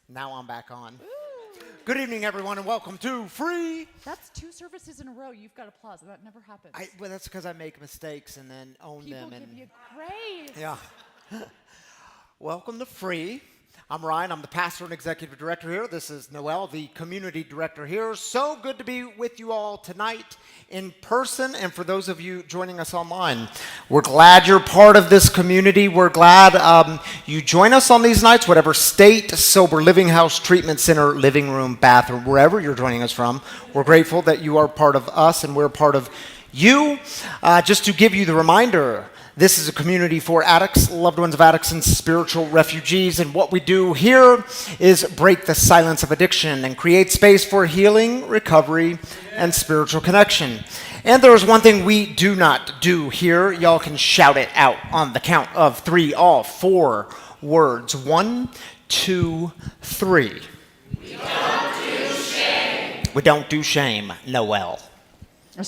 Now I'm back on. Good evening, everyone, and welcome to Free. That's 2 services in a row. You've got applause. That never happens. Well, that's because I make mistakes and then own People them. give you grace. Yeah. Welcome to Free. I'm Ryan. I'm the pastor and executive director here. This is Noel, the community director here. So good to be with you all tonight in person, and for those of you joining us online. We're glad you're part of this community. We're glad you join us on these nights, whatever state, sober living house, treatment center, living room, bathroom, wherever you're joining us from. We're grateful that you are part of us and we're part of you. Just to give you the reminder, this is a community for addicts, loved ones of addicts, and spiritual refugees. And what we do here is break the silence of addiction and create space for healing, recovery, and spiritual connection. And there is one thing we do not do here. Y'all can shout it out on the count of 3, all 4 words. 1, 2, 3. We don't do shame. We don't do shame, Noel.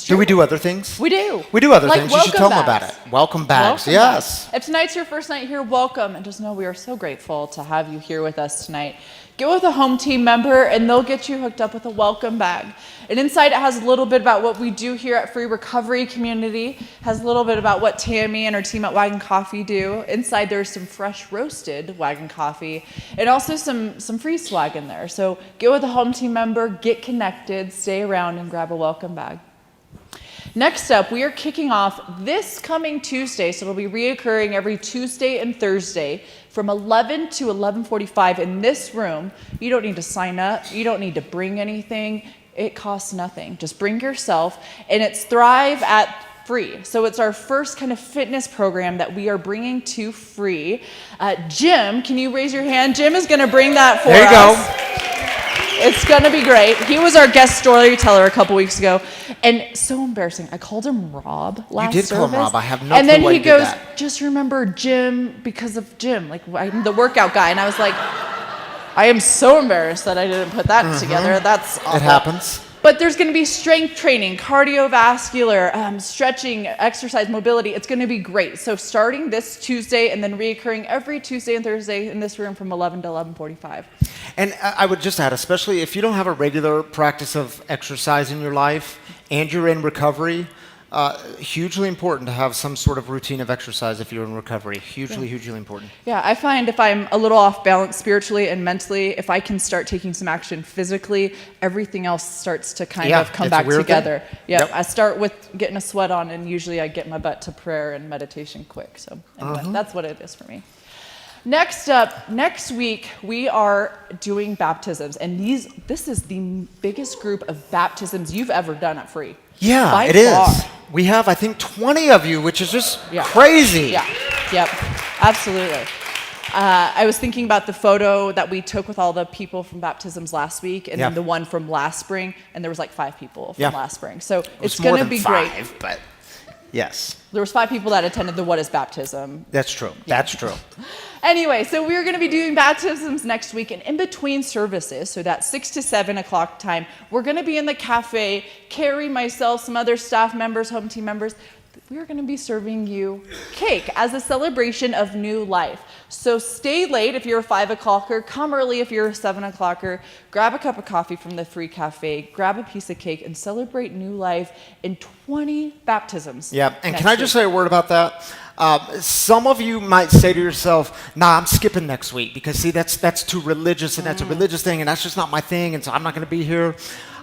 Do we do other things? We do. We do other like things. You should tell them about bags. it. Welcome bags. Welcome Yes. back. If tonight's your first night here, welcome. And just know we are so grateful to have you here with us tonight. Get with a home team member and they'll get you hooked up with a welcome bag. And inside it has a little bit about what we do here at Free Recovery Community, has a little bit about what Tammy and her team at Wagon Coffee do. Inside there's some fresh roasted Wagon Coffee and also some free swag in there. So get with a home team member, get connected, stay around and grab a welcome bag. Next up, we are kicking off this coming Tuesday, so it'll be reoccurring every Tuesday and Thursday from 11 to 11:45 in this room. You don't need to sign up. You don't need to bring anything. It costs nothing. Just bring yourself, and it's Thrive at Free. So it's our first kind of fitness program that we are bringing to Free. Jim, can you raise your hand? Jim is going to bring that for us. There you go. It's going to be great. He was our guest storyteller a couple weeks ago. And so embarrassing. I called him Rob last service. You did call him Rob. I have no And then clue why he you did goes, that. just remember Jim because of Jim. Like, I'm the workout guy. And I was like, I am so embarrassed that I didn't put that together. That's awful. It happens. But there's going to be strength training, cardiovascular, stretching, exercise, mobility. It's going to be great. So starting this Tuesday and then reoccurring every Tuesday and Thursday in this room from 11 to 11:45. And I would just add, especially if you don't have a regular practice of exercise in your life and you're in recovery, hugely important to have some sort of routine of exercise if you're in recovery. Hugely important. Yeah, I find if I'm a little off balance spiritually and mentally, if I can start taking some action physically, everything else starts to kind of come back together. Yep. I start with getting a sweat on, and usually I get my butt to prayer and meditation quick. So anyway, that's what it is for me. Next up, next week, we are doing baptisms, and this is the biggest group of baptisms you've ever done at Free. Yeah, By it far. is. We have, I think, 20 of you, which is just Yeah. crazy. Yeah, yep, absolutely. I was thinking about the photo that we took with all the people from baptisms last week, and then the one from last spring, and there was like 5 people from last spring. So it's going to be great. But yes. There was 5 people that attended the What is Baptism. That's true. That's true. Anyway, so we're going to be doing baptisms next week, and in between services, so that 6 to 7 o'clock time, we're going to be in the cafe. Carrie, myself, some other staff members, home team members, we are going to be serving you cake as a celebration of new life. So stay late if you're a 5 o'clocker, come early if you're a 7 o'clocker, grab a cup of coffee from the Free Cafe, grab a piece of cake, and celebrate new life in 20 baptisms. Yeah, and can I just say a word about that? Some of you might say to yourself, nah, I'm skipping next week because, see, that's too religious, and that's a religious thing, and that's just not my thing, and so I'm not going to be here.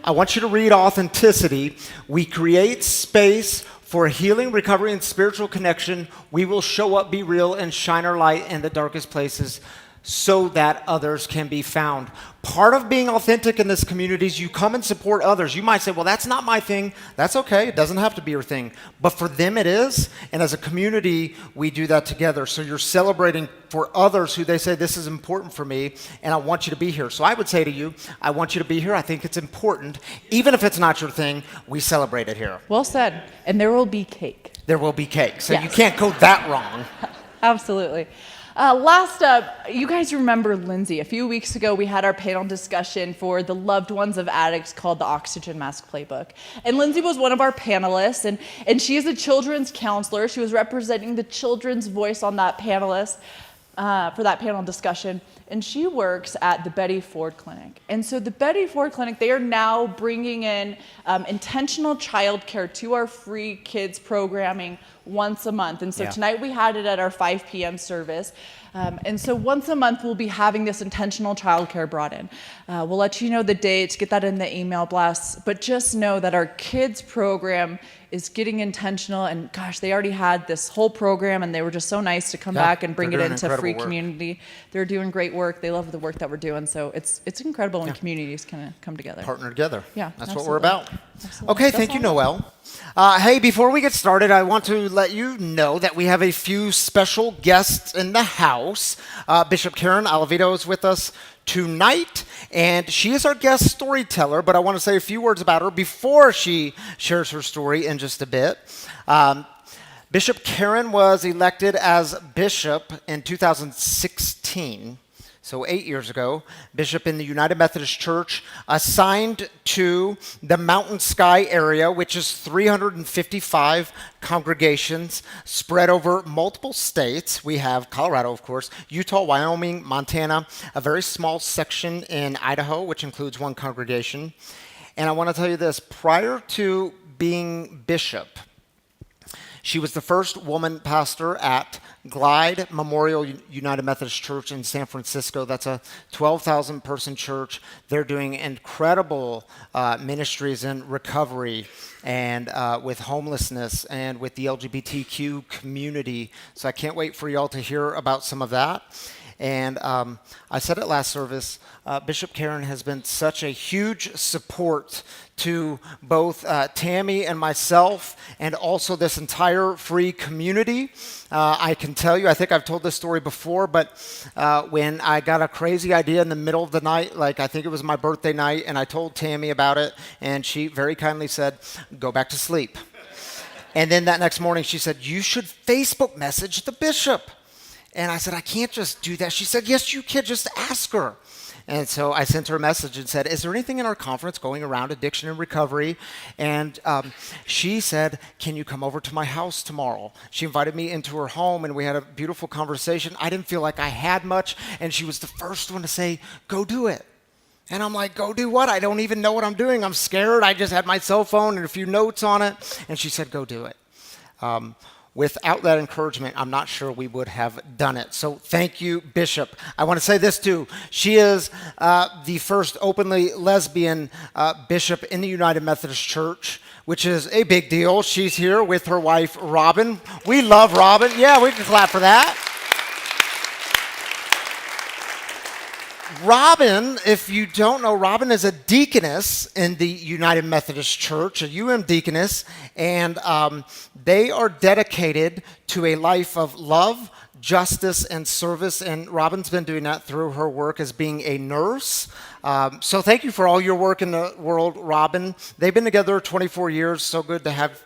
I want you to read Authenticity. We create space for healing, recovery, and spiritual connection. We will show up, be real, and shine our light in the darkest places so that others can be found. Part of being authentic in this community is you come and support others. You might say, well, that's not my thing. That's okay. It doesn't have to be your thing. But for them, it is. And as a community, we do that together. So you're celebrating for others who they say, this is important for me, and I want you to be here. So I would say to you, I want you to be here. I think it's important. Even if it's not your thing, we celebrate it here. Well said. And there will be cake. There will be cake. So Yes. you can't go that wrong. Absolutely. Last up, you guys remember Lindsay. A few weeks ago, we had our panel discussion for the loved ones of addicts called the Oxygen Mask Playbook. And Lindsay was one of our panelists, and she is a children's counselor. She was representing the children's voice on that panelist. for that panel discussion, and she works at the Betty Ford Clinic. And so the Betty Ford Clinic, they are now bringing in intentional childcare to our free kids programming once a month. And so tonight we had it at our 5 p.m. service. And so once a month we'll be having this intentional childcare brought in. We'll let you know the dates, get that in the email blast, but just know that our kids program is getting intentional, and gosh, they already had this whole program and they were just so nice to come back and bring it into free community. They're doing great work. They love the work that we're doing. So it's incredible when communities kind of come together. Partner together. Yeah, that's what we're about. Absolutely. Okay, thank you, Noelle. Hey, before we get started, I want to let you know that we have a few special guests in the house. Bishop Karen Alavito is with us tonight, and she is our guest storyteller, but I want to say a few words about her before she shares her story in just a bit. Bishop Karen was elected as bishop in 2016, so 8 years ago, bishop in the United Methodist Church, assigned to the Mountain Sky area, which is 355 congregations spread over multiple states. We have Colorado, of course, Utah, Wyoming, Montana, a very small section in Idaho, which includes one congregation. And I want to tell you this, prior to being bishop, she was the first woman pastor at Glide Memorial United Methodist Church in San Francisco. That's a 12,000 person church. They're doing incredible ministries in recovery and with homelessness and with the LGBTQ community. So I can't wait for y'all to hear about some of that. And I said it last service, Bishop Karen has been such a huge support to both Tammy and myself and also this entire free community. I can tell you, I think I've told this story before, but when I got a crazy idea in the middle of the night, like I think it was my birthday night, and I told Tammy about it, and she very kindly said, go back to sleep. And then that next morning she said, you should Facebook message the bishop. And I said, I can't just do that. She said, yes, you can, just ask her. And so I sent her a message and said, is there anything in our conference going around addiction and recovery? And she said, can you come over to my house tomorrow? She invited me into her home, and we had a beautiful conversation. I didn't feel like I had much, and she was the first one to say, go do it. And I'm like, go do what? I don't even know what I'm doing. I'm scared. I just had my cell phone and a few notes on it. And she said, go do it. Without that encouragement, I'm not sure we would have done it. So thank you, Bishop. I want to say this too. She is the first openly lesbian bishop in the United Methodist Church, which is a big deal. She's here with her wife, Robin. We love Robin. Yeah, we can clap for that. Robin, if you don't know, Robin is a deaconess in the United Methodist Church, a deaconess, and they are dedicated to a life of love, justice, and service, and Robin's been doing that through her work as being a nurse. So thank you for all your work in the world, Robin. They've been together 24 years. So good to have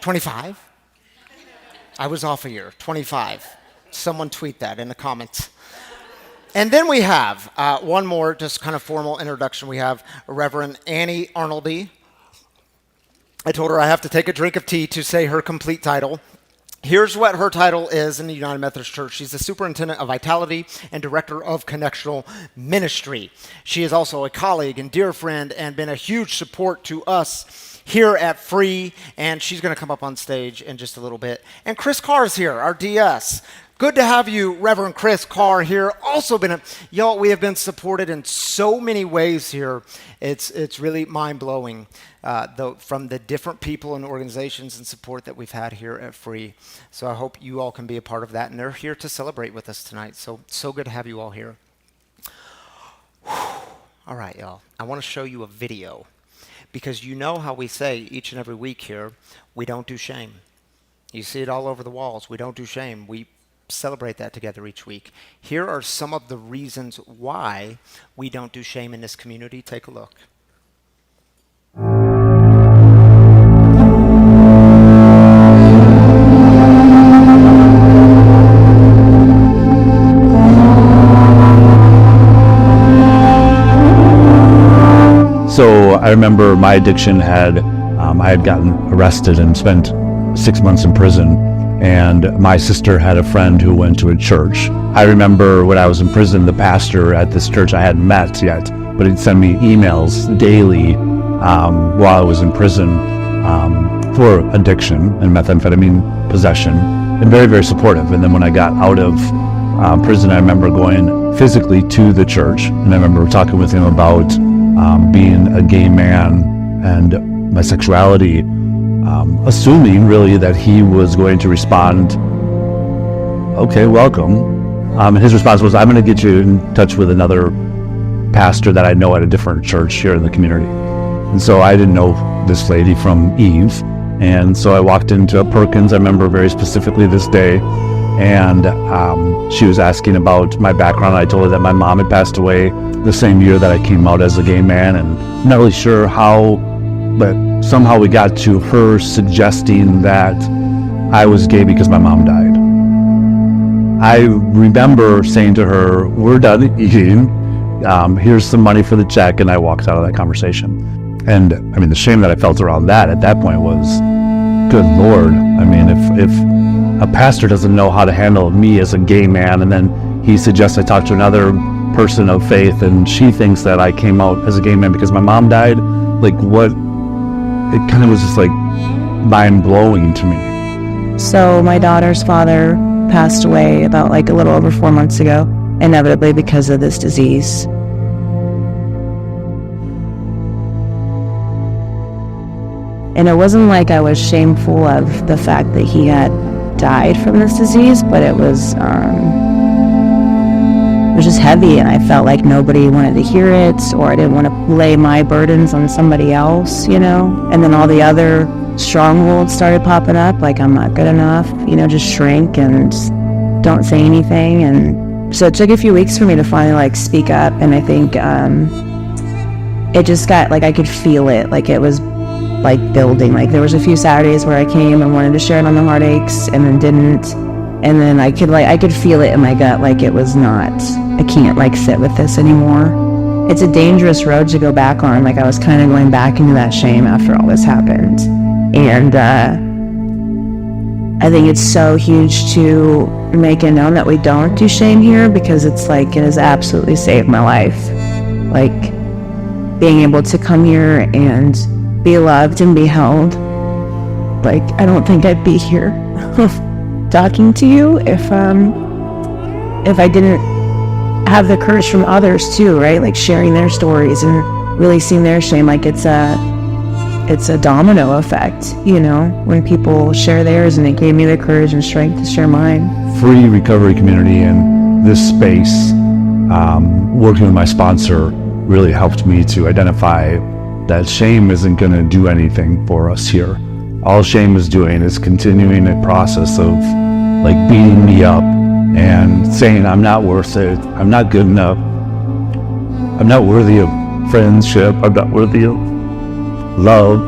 25? I was off a year, 25. Someone tweet that in the comments. And then we have one more just kind of formal introduction. We have Reverend Annie Arnoldy. I told her I have to take a drink of tea to say her complete title. Here's what her title is in the United Methodist Church. She's the Superintendent of Vitality and Director of Connectional Ministry. She is also a colleague and dear friend and been a huge support to us here at Free, and she's going to come up on stage in just a little bit. And Chris Carr is here, our DS. Good to have you, Reverend Chris Carr, here. Also y'all, we have been supported in so many ways here. It's really mind-blowing from the different people and organizations and support that we've had here at Free. So I hope you all can be a part of that, and they're here to celebrate with us tonight. So good to have you all here. All right, y'all. I want to show you a video because you know how we say each and every week here, we don't do shame. You see it all over the walls. We don't do shame. We celebrate that together each week. Here are some of the reasons why we don't do shame in this community. Take a look. So I remember my addiction I had gotten arrested and spent 6 months in prison and my sister had a friend who went to a church. I remember when I was in prison, the pastor at this church I hadn't met yet, but he'd send me emails daily while I was in prison for addiction and methamphetamine possession, and very, very supportive. And then when I got out of prison, I remember going physically to the church, and I remember talking with him about being a gay man and my sexuality, assuming really that he was going to respond, okay, welcome. And his response was, I'm going to get you in touch with another pastor that I know at a different church here in the community. And so I didn't know this lady from Eve. And so I walked into a Perkins, I remember very specifically this day, and she was asking about my background. I told her that my mom had passed away the same year that I came out as a gay man, and I'm not really sure how, but somehow we got to her suggesting that I was gay because my mom died. I remember saying to her, we're done eating, here's some money for the check, and I walked out of that conversation. And I mean, the shame that I felt around that at that point was, good Lord. I mean, if a pastor doesn't know how to handle me as a gay man, and then he suggests I talk to another person of faith, and she thinks that I came out as a gay man because my mom died, like what? It kind of was just like mind-blowing to me. So my daughter's father passed away about like a little over 4 months ago, inevitably because of this disease. And it wasn't like I was shameful of the fact that he had died from this disease, but it was just heavy, and I felt like nobody wanted to hear it, or I didn't want to lay my burdens on somebody else, you know? And then all the other strongholds started popping up, like I'm not good enough, you know, just shrink and don't say anything. And so it took a few weeks for me to finally like speak up, and I think it just got like I could feel it, like it was like building. Like there was a few Saturdays where I came and wanted to share it on the heartaches and then didn't, and then I could feel it in my gut, like it was not, I can't like sit with this anymore. It's a dangerous road to go back on. Like I was kind of going back into that shame after all this happened, and I think it's so huge to make it known that we don't do shame here, because it's like it has absolutely saved my life. Like being able to come here and be loved and be held. Like I don't think I'd be here talking to you if I didn't have the courage from others too, right? Like sharing their stories and really seeing their shame. Like it's a domino effect, you know, when people share theirs, and it gave me the courage and strength to share mine. Free recovery community and this space, working with my sponsor, really helped me to identify that shame isn't going to do anything for us here. All shame is doing is continuing a process of like beating me up and saying I'm not worth it, I'm not good enough, I'm not worthy of friendship, I'm not worthy of love.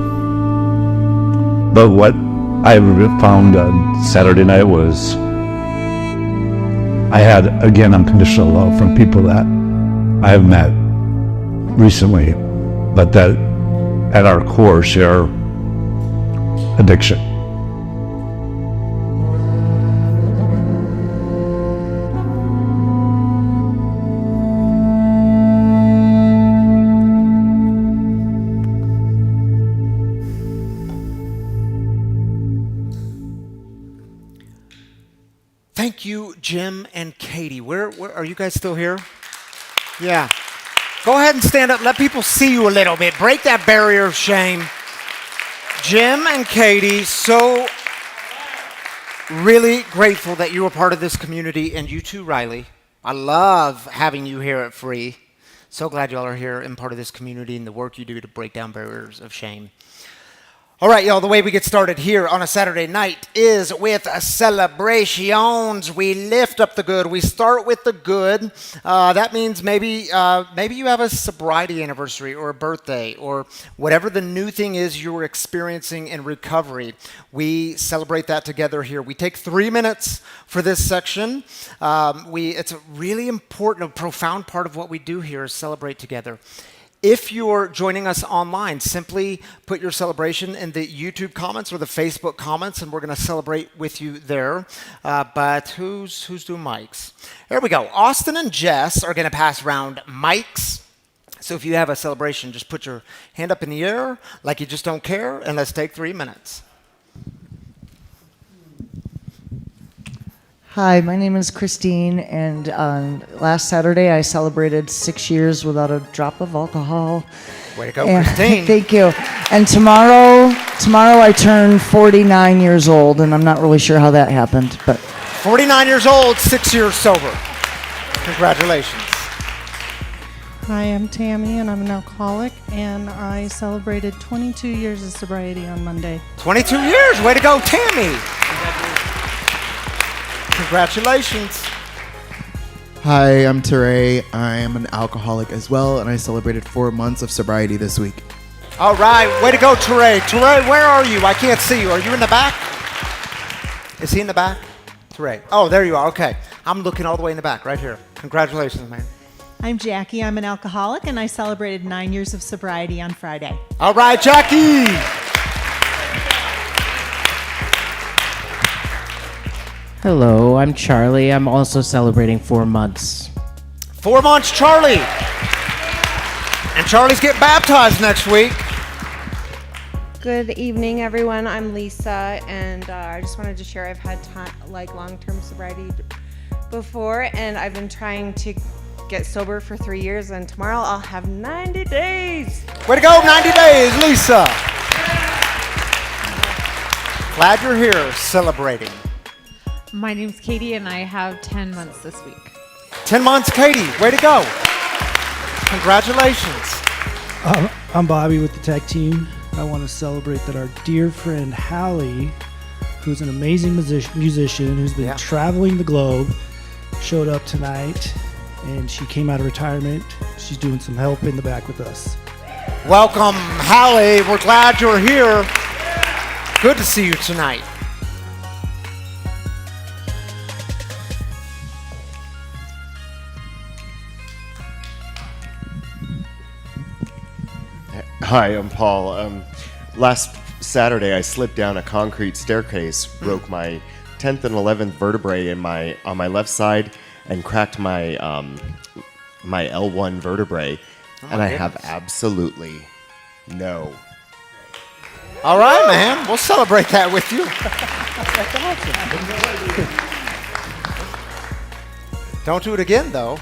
But what I found on Saturday night was I had, again, unconditional love from people that I have met recently, but that at our core share addiction. Thank you, Jim and Katie. Where are you guys still here? Yeah. Go ahead and stand up. Let people see you a little bit. Break that barrier of shame. Jim and Katie, so really grateful that you were part of this community, and you too, Riley. I love having you here at Free. So glad y'all are here and part of this community and the work you do to break down barriers of shame. All right, y'all, the way we get started here on a Saturday night is with celebrations. We lift up the good. We start with the good. That means maybe you have a sobriety anniversary or a birthday or whatever the new thing is you're experiencing in recovery. We celebrate that together here. We take 3 minutes for this section. It's a really important, a profound part of what we do here is celebrate together. If you're joining us online, simply put your celebration in the YouTube comments or the Facebook comments, and we're going to celebrate with you there. But who's doing mics? There we go. Austin and Jess are going to pass around mics. So if you have a celebration, just put your hand up in the air like you just don't care, and let's take 3 minutes. Hi, my name is Christine, and last Saturday I celebrated 6 years without a drop of alcohol. Way to go, Christine. Thank you. And tomorrow I turn 49 years old, and I'm not really sure how that happened, but 49 years old, 6 years sober. Congratulations. Hi, I'm Tammy, and I'm an alcoholic, and I celebrated 22 years of sobriety on Monday. 22 years. Way to go, Tammy. Congratulations. Hi, I'm Teray. I am an alcoholic as well, and I celebrated 4 months of sobriety this week. All right. Way to go, Teray. Teray, where are you? I can't see you. Are you in the back? Is he in the back? Teray. Oh, there you are. Okay. I'm looking all the way in the back, right here. Congratulations, man. I'm Jackie. I'm an alcoholic, and I celebrated 9 years of sobriety on Friday. All right, Jackie. Hello, I'm Charlie. I'm also celebrating 4 months. 4 months, Charlie. And Charlie's getting baptized next week. Good evening, everyone. I'm Lisa, and I just wanted to share I've had long-term sobriety before, and I've been trying to get sober for 3 years, and tomorrow I'll have 90 days. Way to go, 90 days, Lisa. Glad you're here celebrating. My name's Katie, and I have 10 months this week. 10 months, Katie. Way to go. Congratulations. I'm Bobby with the tech team. I want to celebrate that our dear friend Hallie, who's an amazing musician who's been traveling the globe, showed up tonight, and she came out of retirement. She's doing some help in the back with us. Welcome, Hallie. We're glad you're here. Good to see you tonight. Hi, I'm Paul. Last Saturday, I slipped down a concrete staircase, broke my 10th and 11th vertebrae on my left side, and cracked my my L1 vertebrae, and I have absolutely no. All right, man. We'll celebrate that with you. Don't do it again, though.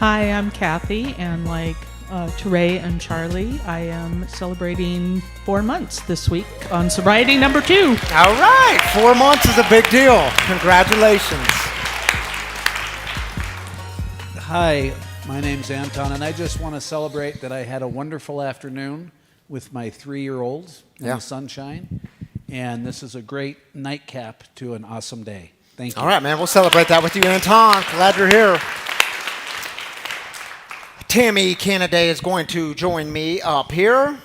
Hi, I'm Kathy, and like Teray and Charlie, I am celebrating 4 months this week on sobriety number 2. All right. 4 months is a big deal. Congratulations. Hi, my name's Anton, and I just want to celebrate that I had a wonderful afternoon with my 3-year-olds in the sunshine, and this is a great nightcap to an awesome day. Thank you. All right, man. We'll celebrate that with you, Anton. Glad you're here. Tammy Canaday is going to join me up here.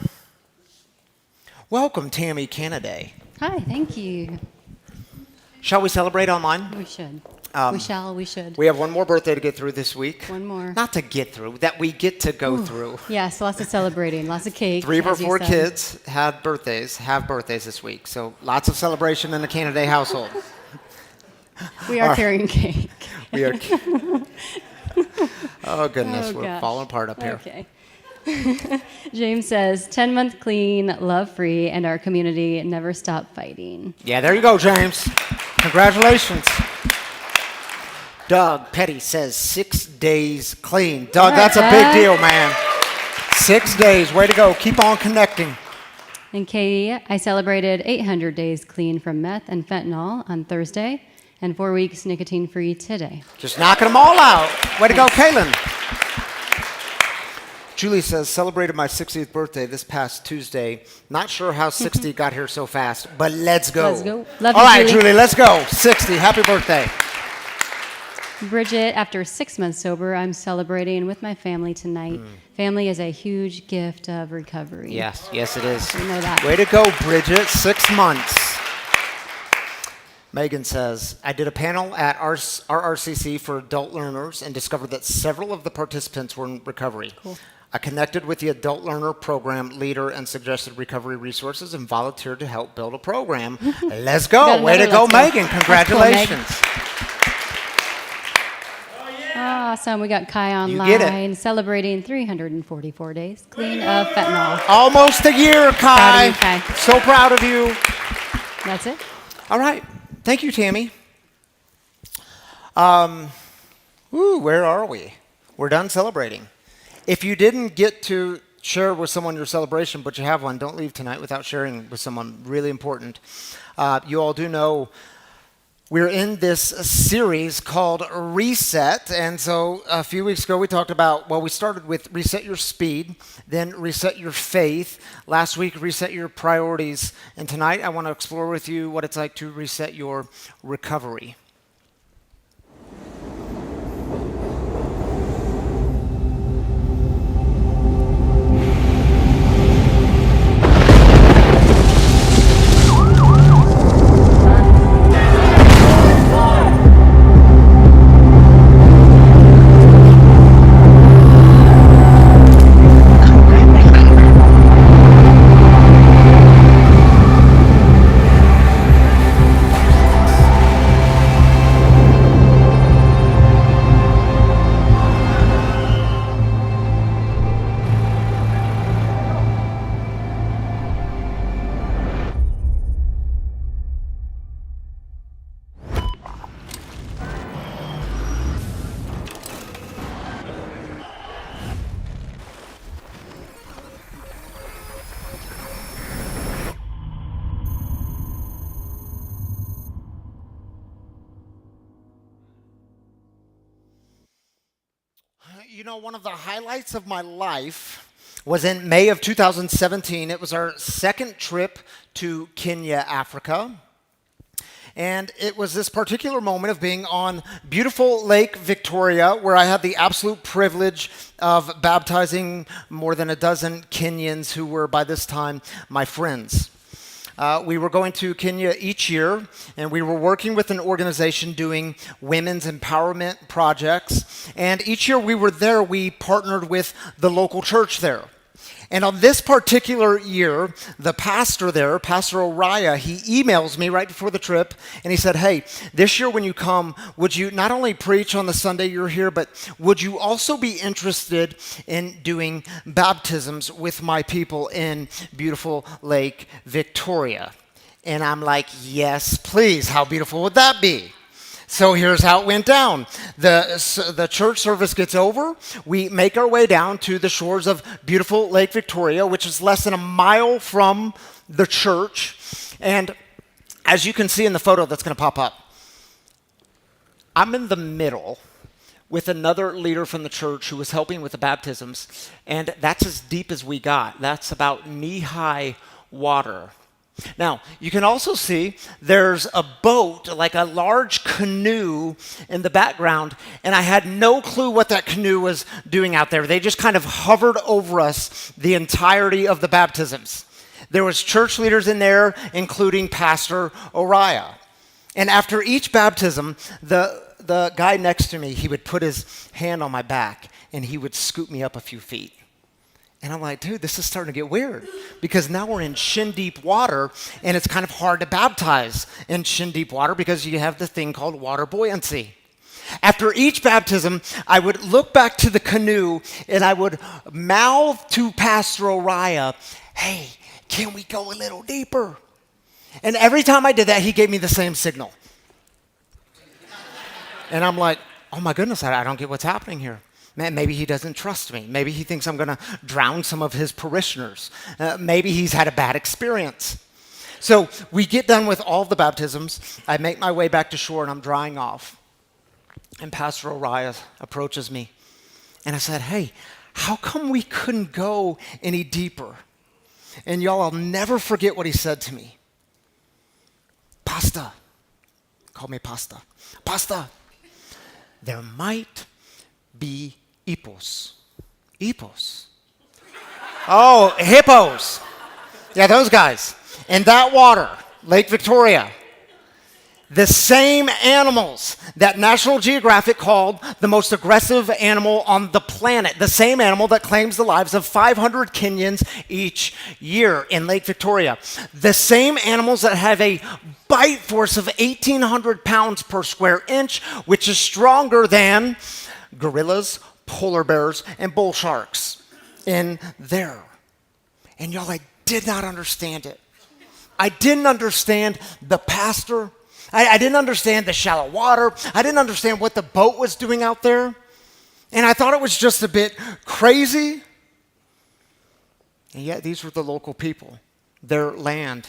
Welcome, Tammy Canaday. Hi, thank you. Shall we celebrate online? We should. We should. We have one more birthday to get through this week. One more. Not to get through, that we get to go through. Yes, lots of celebrating, lots of cake. 3 of our 4 kids have birthdays this week. So lots of celebration in the Canaday household. We are carrying cake. We are. Oh, goodness. We're falling apart up here. Okay. James says, 10-month clean, love-free, and our community never stop fighting. Yeah, there you go, James. Congratulations. Doug Petty says 6 days clean. Doug, that's a big deal, man. 6 days. Way to go. Keep on connecting. And Katie, I celebrated 800 days clean from meth and fentanyl on Thursday, and 4 weeks nicotine-free today. Just knocking them all out. Way to go, Kaylin. Julie says, celebrated my 60th birthday this past Tuesday. Not sure how 60 got here so fast, but let's go. Let's go. Love all you, right, Julie, let's go. 60. Happy birthday. Bridget, after 6 months sober, I'm celebrating with my family tonight. Family is a huge gift of recovery. Yes, it is. We know that. Way to go, Bridget. 6 months. Megan says, I did a panel at RRCC for adult learners and discovered that several of the participants were in recovery. Cool. I connected with the adult learner program leader and suggested recovery resources and volunteered to help build a program. Let's go. Way to go, Megan. Congratulations. Awesome. We got Kai You get online celebrating 344 days clean of fentanyl. Almost a year, Kai. Proud of you, Kai. So proud of you. That's it. All right. Thank you, Tammy. Where are we? We're done celebrating. If you didn't get to share with someone your celebration, but you have one, don't leave tonight without sharing with someone. Really important. You all do know we're in this series called Reset. And so a few weeks ago we talked about, well, we started with reset your speed, then reset your faith. Last week, reset your priorities. And tonight I want to explore with you what it's like to reset your recovery. You know, one of the highlights of my life was in May of 2017. It was our second trip to Kenya, Africa. And it was this particular moment of being on beautiful Lake Victoria, where I had the absolute privilege of baptizing more than a dozen Kenyans who were, by this time, my friends. We were going to Kenya each year, and we were working with an organization doing women's empowerment projects. And each year we were there, we partnered with the local church there. And on this particular year, the pastor there, Pastor Oriah, he emails me right before the trip, and he said, hey, this year when you come, would you not only preach on the Sunday you're here, but would you also be interested in doing baptisms with my people in beautiful Lake Victoria? And I'm like, yes, please. How beautiful would that be? So here's how it went down. The church service gets over. We make our way down to the shores of beautiful Lake Victoria, which is less than a mile from the church. And as you can see in the photo that's going to pop up, I'm in the middle with another leader from the church who was helping with the baptisms. And that's as deep as we got. That's about knee-high water. Now, you can also see there's a boat, like a large canoe in the background, and I had no clue what that canoe was doing out there. They just kind of hovered over us the entirety of the baptisms. There was church leaders in there, including Pastor Oriah. And after each baptism, the guy next to me, he would put his hand on my back, and he would scoop me up a few feet. And I'm like, dude, this is starting to get weird because now we're in shin-deep water, and it's kind of hard to baptize in shin-deep water because you have this thing called water buoyancy. After each baptism, I would look back to the canoe, and I would mouth to Pastor Oriah, hey, can we go a little deeper? And every time I did that, he gave me the same signal. And I'm like, oh my goodness, I don't get what's happening here. Man, maybe he doesn't trust me. Maybe he thinks I'm going to drown some of his parishioners. Maybe he's had a bad experience. So we get done with all the baptisms. I make my way back to shore, and I'm drying off. And Pastor Oriah approaches me. And I said, hey, how come we couldn't go any deeper? And y'all, I'll never forget what he said to me. Pasta. Call me Pasta. Pasta. There might be hippos. Hippos. Oh, hippos. Yeah, those guys. In that water, Lake Victoria. The same animals that National Geographic called the most aggressive animal on the planet. The same animal that claims the lives of 500 Kenyans each year in Lake Victoria. The same animals that have a bite force of 1,800 pounds per square inch, which is stronger than gorillas, polar bears, and bull sharks in there. And y'all, I did not understand it. I didn't understand the pastor. I didn't understand the shallow water. I didn't understand what the boat was doing out there. And I thought it was just a bit crazy. And yet these were the local people, their land,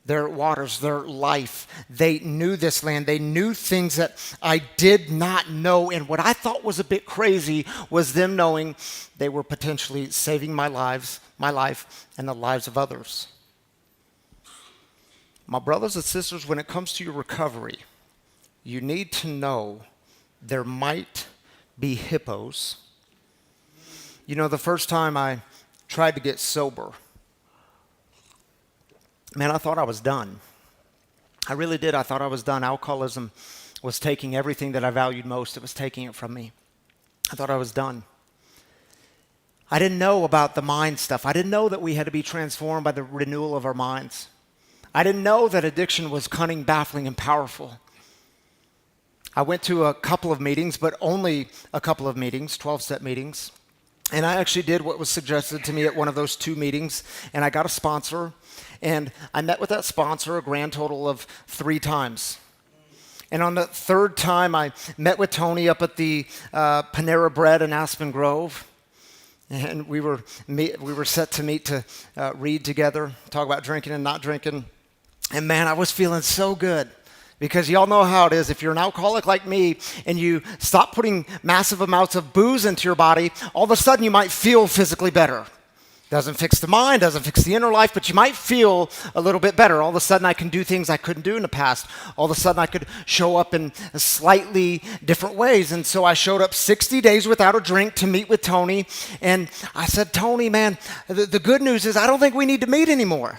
their waters, their life. They knew this land. They knew things that I did not know. And what I thought was a bit crazy was them knowing they were potentially saving my life, and the lives of others. My brothers and sisters, when it comes to your recovery, you need to know there might be hippos. You know, the first time I tried to get sober, man, I thought I was done. I really did. I thought I was done. Alcoholism was taking everything that I valued most. It was taking it from me. I thought I was done. I didn't know about the mind stuff. I didn't know that we had to be transformed by the renewal of our minds. I didn't know that addiction was cunning, baffling, and powerful. I went to a couple of meetings, but only a couple of meetings, 12-step meetings. And I actually did what was suggested to me at one of those 2 meetings, and I got a sponsor. And I met with that sponsor a grand total of 3 times. And on the 3rd time, I met with Tony up at the Panera Bread in Aspen Grove. And we were set to meet to read together, talk about drinking and not drinking. And man, I was feeling so good because y'all know how it is. If you're an alcoholic like me and you stop putting massive amounts of booze into your body, all of a sudden you might feel physically better. Doesn't fix the mind, doesn't fix the inner life, but you might feel a little bit better. All of a sudden I can do things I couldn't do in the past. All of a sudden I could show up in slightly different ways. And so I showed up 60 days without a drink to meet with Tony. And I said, Tony, man, the good news is I don't think we need to meet anymore.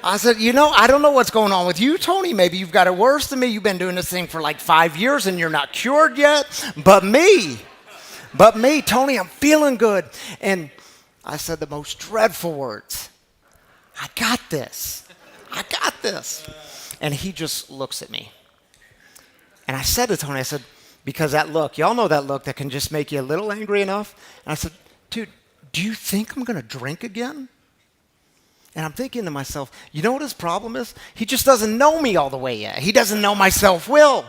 I said, you know, I don't know what's going on with you, Tony. Maybe you've got it worse than me. You've been doing this thing for like 5 years and you're not cured yet. But me, Tony, I'm feeling good. And I said the most dreadful words. I got this. I got this. And he just looks at me. And I said to Tony, I said, because that look, y'all know that look that can just make you a little angry enough. And I said, dude, do you think I'm going to drink again? And I'm thinking to myself, you know what his problem is? He just doesn't know me all the way yet. He doesn't know my self-will.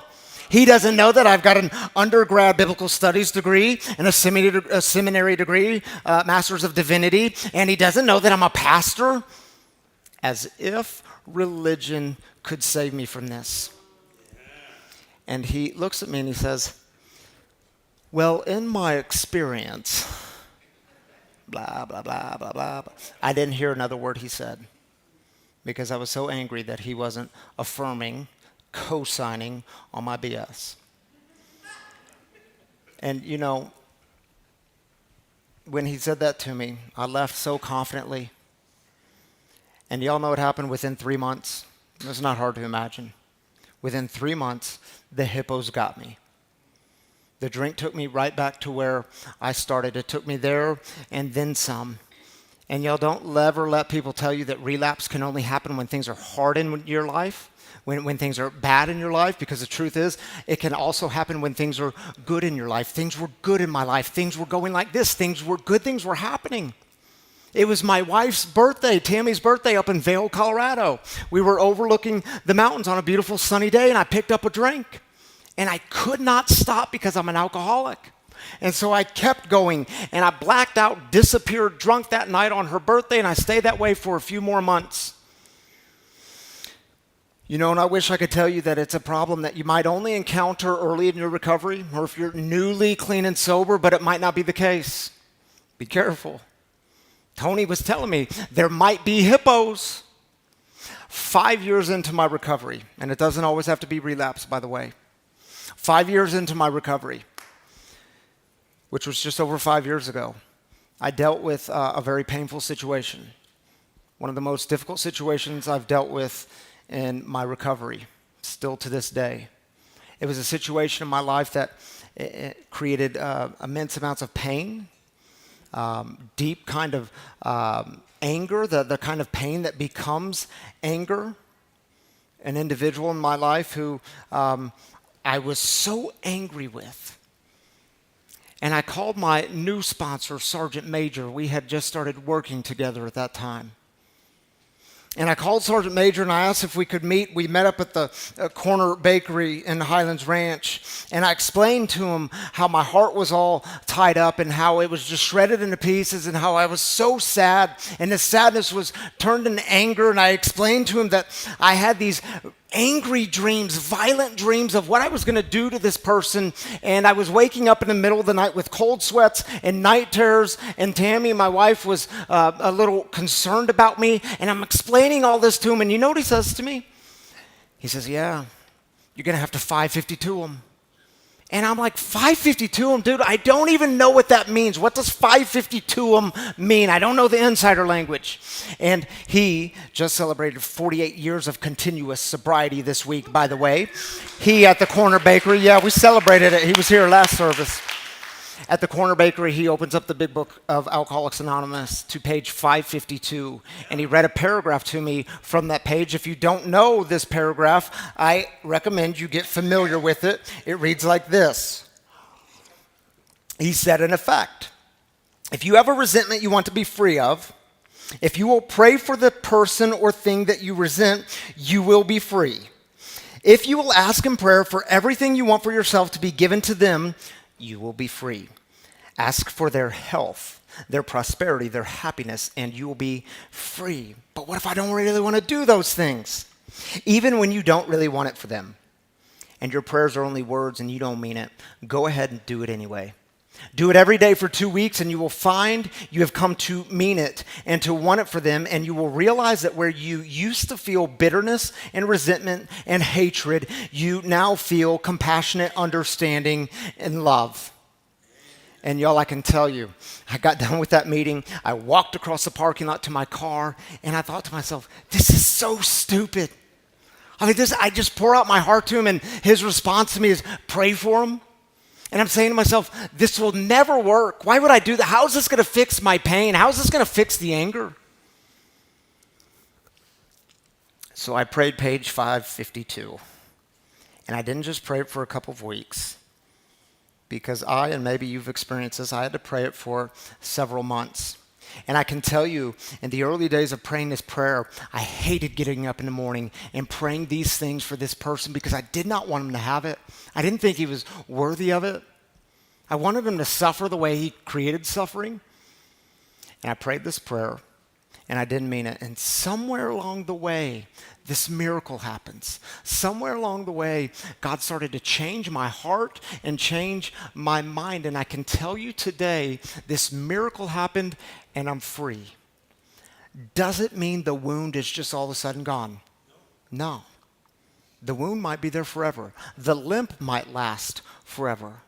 He doesn't know that I've got an undergrad biblical studies degree and a seminary degree, Master's of Divinity, and he doesn't know that I'm a pastor. As if religion could save me from this. And he looks at me and he says, well, in my experience, blah, blah, blah, blah, blah. I didn't hear another word he said because I was so angry that he wasn't affirming, co-signing on my BS. And, you know, when he said that to me, I left so confidently. And y'all know what happened within 3 months? It's not hard to imagine. Within 3 months, the hippos got me. The drink took me right back to where I started. It took me there and then some. And y'all don't ever let people tell you that relapse can only happen when things are hard in your life, when things are bad in your life, because the truth is, it can also happen when things are good in your life. Things were good in my life. Things were going like this. Good things were happening. It was my wife's birthday, Tammy's birthday, up in Vail, Colorado. We were overlooking the mountains on a beautiful sunny day, and I picked up a drink. And I could not stop because I'm an alcoholic. And so I kept going, and I blacked out, disappeared drunk that night on her birthday, and I stayed that way for a few more months. You know, and I wish I could tell you that it's a problem that you might only encounter early in your recovery, or if you're newly clean and sober, but it might not be the case. Be careful. Tony was telling me there might be hippos. 5 years into my recovery, and it doesn't always have to be relapse, by the way. 5 years into my recovery, which was just over 5 years ago, I dealt with a very painful situation. One of the most difficult situations I've dealt with in my recovery still to this day. It was a situation in my life that it created immense amounts of pain, deep kind of anger, the kind of pain that becomes anger. An individual in my life who I was so angry with. And I called my new sponsor, Sergeant Major. We had just started working together at that time. And I called Sergeant Major and I asked if we could meet. We met up at the corner bakery in Highlands Ranch. And I explained to him how my heart was all tied up and how it was just shredded into pieces and how I was so sad. And the sadness was turned into anger. And I explained to him that I had these angry dreams, violent dreams of what I was going to do to this person. And I was waking up in the middle of the night with cold sweats and night terrors. And Tammy, my wife, was a little concerned about me. And I'm explaining all this to him. And you know what he says to me? He says, yeah, you're going to have to 552 him. And I'm like, 552 him? Dude, I don't even know what that means. What does 552 him mean? I don't know the insider language. And he just celebrated 48 years of continuous sobriety this week, by the way. He at the corner bakery, yeah, we celebrated it. He was here last service. At the corner bakery, he opens up the big book of Alcoholics Anonymous to page 552, and he read a paragraph to me from that page. If you don't know this paragraph, I recommend you get familiar with it. It reads like this. He said, in effect, if you have a resentment you want to be free of, if you will pray for the person or thing that you resent, you will be free. If you will ask in prayer for everything you want for yourself to be given to them, you will be free. Ask for their health, their prosperity, their happiness, and you will be free. But what if I don't really want to do those things? Even when you don't really want it for them, and your prayers are only words and you don't mean it, go ahead and do it anyway. Do it every day for 2 weeks, and you will find you have come to mean it and to want it for them, and you will realize that where you used to feel bitterness and resentment and hatred, you now feel compassionate, understanding, and love. And y'all, I can tell you, I got done with that meeting, I walked across the parking lot to my car, and I thought to myself, this is so stupid. I mean, I just pour out my heart to him, and his response to me is, pray for him. And I'm saying to myself, this will never work. Why would I do that? How is this going to fix my pain? How is this going to fix the anger? So I prayed page 552. And I didn't just pray it for a couple of weeks. Because and maybe you've experienced this, I had to pray it for several months. And I can tell you, in the early days of praying this prayer, I hated getting up in the morning and praying these things for this person because I did not want him to have it. I didn't think he was worthy of it. I wanted him to suffer the way he created suffering. And I prayed this prayer, and I didn't mean it. And somewhere along the way, this miracle happens. Somewhere along the way, God started to change my heart and change my mind. And I can tell you today, this miracle happened and I'm free. Does it mean the wound is just all of a sudden gone? No. The wound might be there forever. The limp might last forever.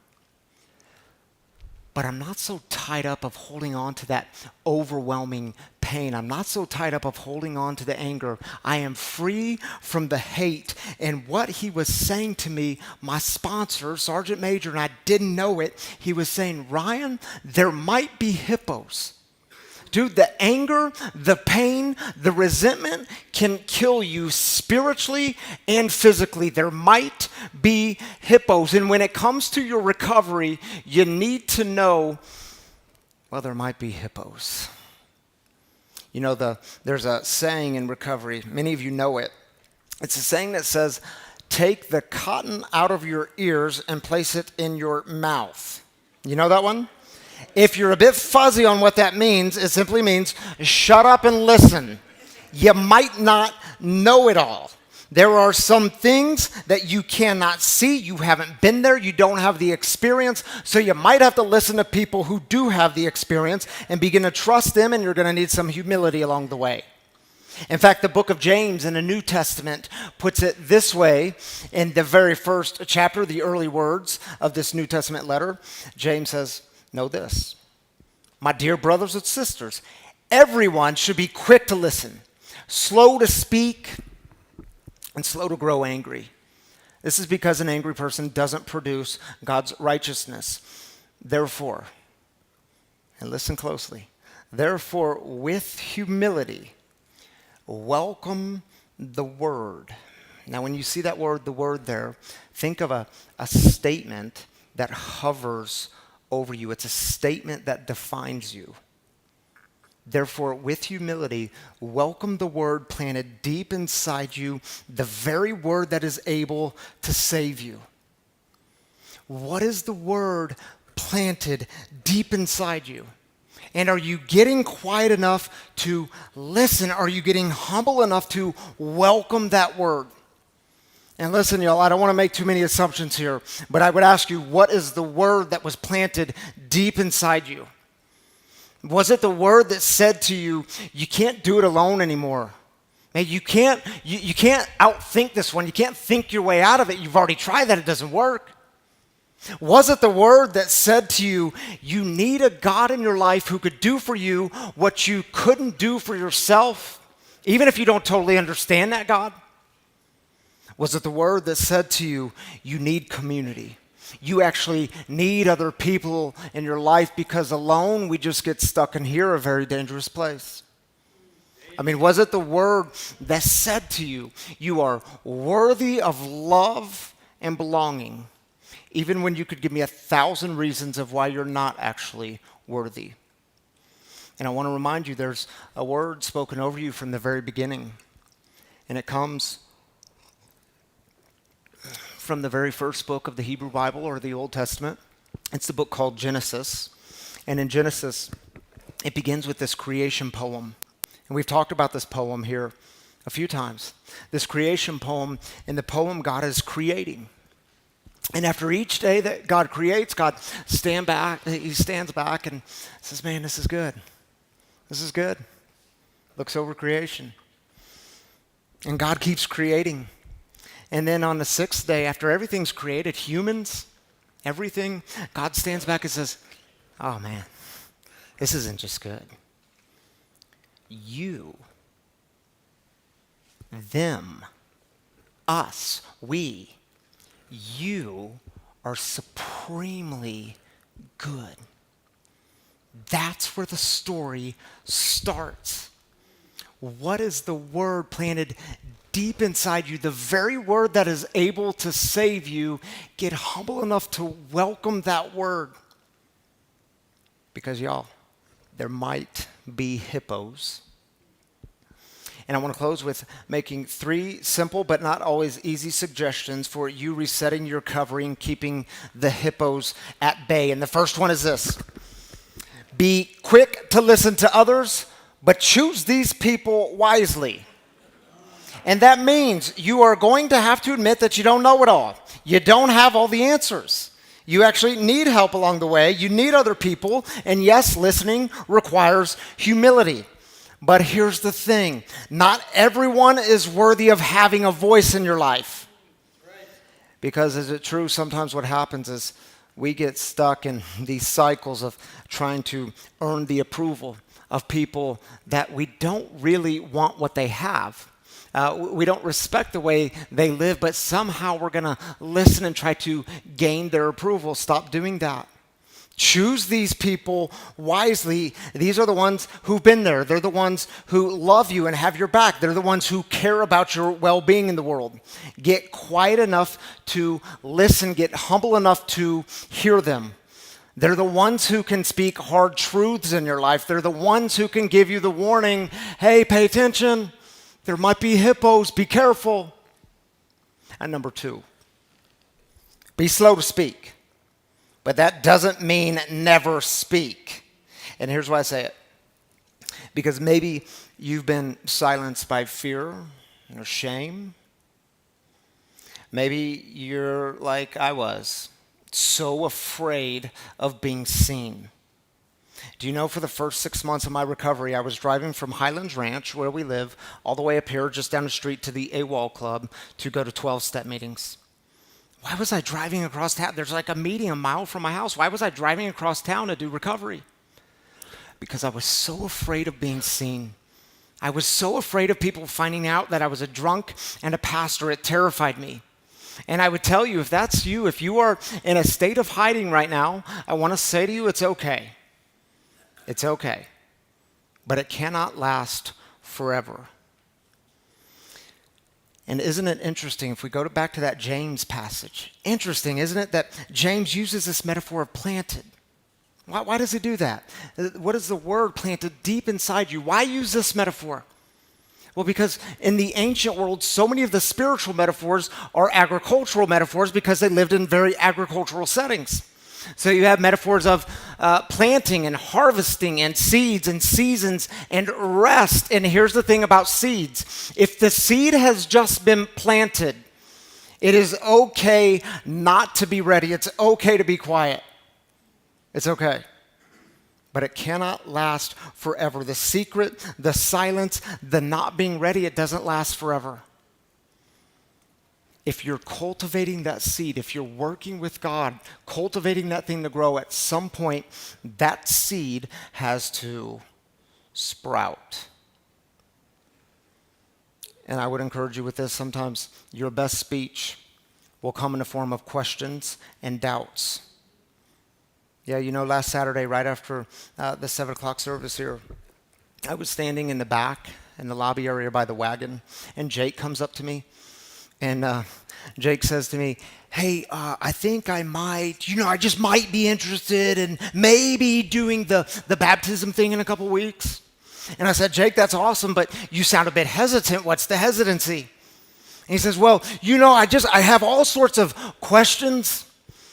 But I'm not so tied up of holding on to that overwhelming pain. I'm not so tied up of holding on to the anger. I am free from the hate. And what he was saying to me, my sponsor, Sergeant Major, and I didn't know it, he was saying, Ryan, there might be hippos. Dude, the anger, the pain, the resentment can kill you spiritually and physically. There might be hippos. And when it comes to your recovery, you need to know, well, there might be hippos. You know, there's a saying in recovery. Many of you know it. It's a saying that says, take the cotton out of your ears and place it in your mouth. You know that one? If you're a bit fuzzy on what that means, it simply means shut up and listen. You might not know it all. There are some things that you cannot see. You haven't been there. You don't have the experience. So you might have to listen to people who do have the experience and begin to trust them, and you're going to need some humility along the way. In fact, the book of James in the New Testament puts it this way in the very first chapter, the early words of this New Testament letter. James says, know this, my dear brothers and sisters, everyone should be quick to listen, slow to speak, and slow to grow angry. This is because an angry person doesn't produce God's righteousness. Therefore, and listen closely, therefore, with humility, welcome the word. Now, when you see that word, the word there, think of a statement that hovers over you. It's a statement that defines you. Therefore, with humility, welcome the word planted deep inside you, the very word that is able to save you. What is the word planted deep inside you? And are you getting quiet enough to listen? Are you getting humble enough to welcome that word? And listen, y'all, I don't want to make too many assumptions here, but I would ask you, what is the word that was planted deep inside you? Was it the word that said to you, you can't do it alone anymore? Man, you can't outthink this one. You can't think your way out of it. You've already tried that. It doesn't work. Was it the word that said to you, you need a God in your life who could do for you what you couldn't do for yourself, even if you don't totally understand that God? Was it the word that said to you, you need community? You actually need other people in your life because alone we just get stuck in here, a very dangerous place. I mean, was it the word that said to you, you are worthy of love and belonging, even when you could give me 1,000 reasons of why you're not actually worthy? And I want to remind you, there's a word spoken over you from the very beginning, and it comes from the very first book of the Hebrew Bible or the Old Testament. It's the book called Genesis. And in Genesis, it begins with this creation poem. And we've talked about this poem here a few times. This creation poem, in the poem, God is creating. And after each day that God creates, he stands back and says, man, this is good. This is good. Looks over creation. And God keeps creating. And then on the sixth day, after everything's created, humans, everything, God stands back and says, oh man, this isn't just good. You, them, us, we, you are supremely good. That's where the story starts. What is the word planted deep inside you, the very word that is able to save you? Get humble enough to welcome that word. Because y'all, there might be hippos. And I want to close with making 3 simple but not always easy suggestions for you resetting your covering, keeping the hippos at bay. And the first one is this: be quick to listen to others, but choose these people wisely. And that means you are going to have to admit that you don't know it all. You don't have all the answers. You actually need help along the way. You need other people. And yes, listening requires humility. But here's the thing. Not everyone is worthy of having a voice in your life. Because is it true, sometimes what happens is we get stuck in these cycles of trying to earn the approval of people that we don't really want what they have. We don't respect the way they live, but somehow we're going to listen and try to gain their approval. Stop doing that. Choose these people wisely. These are the ones who've been there. They're the ones who love you and have your back. They're the ones who care about your well-being in the world. Get quiet enough to listen. Get humble enough to hear them. They're the ones who can speak hard truths in your life. They're the ones who can give you the warning, hey, pay attention. There might be hippos. Be careful. And number 2, be slow to speak. But that doesn't mean never speak. And here's why I say it. Because maybe you've been silenced by fear or shame. Maybe you're like I was, so afraid of being seen. Do you know, for the first 6 months of my recovery, I was driving from Highlands Ranch, where we live, all the way up here, just down the street to the AWOL Club to go to 12-step meetings. Why was I driving across town? There's like a meeting a mile from my house. Why was I driving across town to do recovery? Because I was so afraid of being seen. I was so afraid of people finding out that I was a drunk and a pastor. It terrified me. And I would tell you, if that's you, if you are in a state of hiding right now, I want to say to you, it's okay. It's okay. But it cannot last forever. And isn't it interesting, if we go back to that James passage, interesting, isn't it, that James uses this metaphor of planted? Why does he do that? What is the word planted deep inside you? Why use this metaphor? Well, because in the ancient world, so many of the spiritual metaphors are agricultural metaphors because they lived in very agricultural settings. So you have metaphors of planting and harvesting and seeds and seasons and rest. And here's the thing about seeds. If the seed has just been planted, it is okay not to be ready. It's okay to be quiet. It's okay. But it cannot last forever. The secret, the silence, the not being ready, it doesn't last forever. If you're cultivating that seed, if you're working with God, cultivating that thing to grow, at some point, that seed has to sprout. And I would encourage you with this, sometimes your best speech will come in the form of questions and doubts. Yeah, you know, last Saturday, right after the 7 o'clock service here, I was standing in the back in the lobby area by the wagon, and Jake comes up to me, and Jake says to me, hey, I think I just might be interested in maybe doing the baptism thing in a couple weeks. And I said, Jake, that's awesome, but you sound a bit hesitant. What's the hesitancy? And he says, well, I have all sorts of questions.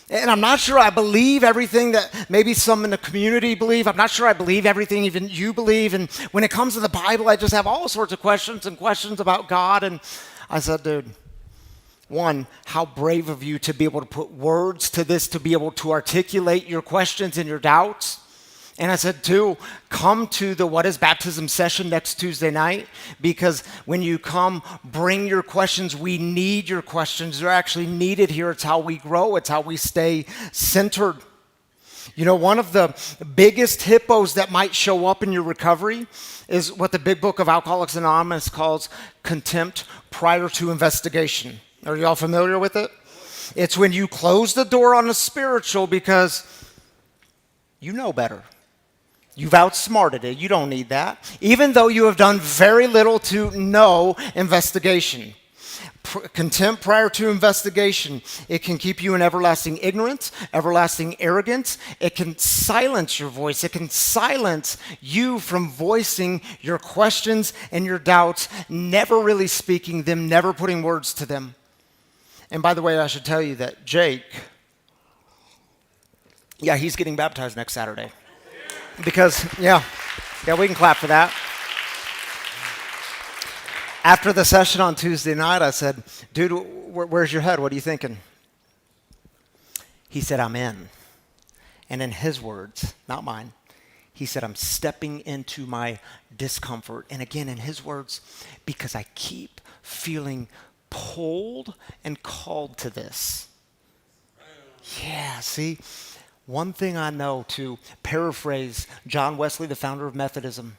And I'm not sure I believe everything that maybe some in the community believe. I'm not sure I believe everything even you believe. And when it comes to the Bible, I just have all sorts of questions and questions about God. And I said, dude, one, how brave of you to be able to put words to this, to be able to articulate your questions and your doubts. And I said, two, come to the What is Baptism session next Tuesday night, because when you come, bring your questions. We need your questions. They're actually needed here. It's how we grow. It's how we stay centered. You know, one of the biggest hippos that might show up in your recovery is what the big book of Alcoholics Anonymous calls contempt prior to investigation. Are you all familiar with it? It's when you close the door on the spiritual because you know better. You've outsmarted it. You don't need that. Even though you have done very little to no investigation. Contempt prior to investigation. It can keep you in everlasting ignorance, everlasting arrogance. It can silence your voice. It can silence you from voicing your questions and your doubts, never really speaking them, never putting words to them. And by the way, I should tell you that Jake, he's getting baptized next Saturday. Because, we can clap for that. After the session on Tuesday night, I said, dude, where's your head? What are you thinking? He said, I'm in. And in his words, not mine, he said, I'm stepping into my discomfort. And again, in his words, because I keep feeling pulled and called to this. Yeah, see? One thing I know, to paraphrase John Wesley, the founder of Methodism,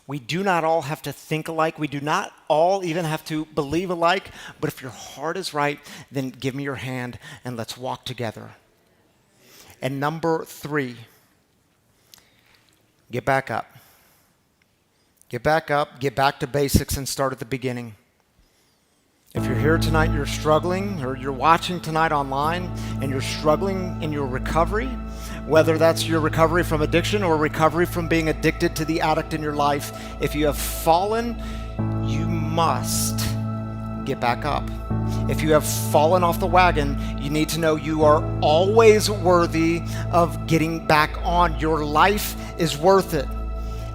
we do not all have to think alike. We do not all even have to believe alike. But if your heart is right, then give me your hand and let's walk together. And number 3, get back up. Get back up, get back to basics, and start at the beginning. If you're here tonight, you're struggling, or you're watching tonight online and you're struggling in your recovery, whether that's your recovery from addiction or recovery from being addicted to the addict in your life, if you have fallen, you must get back up. If you have fallen off the wagon, you need to know you are always worthy of getting back on. Your life is worth it.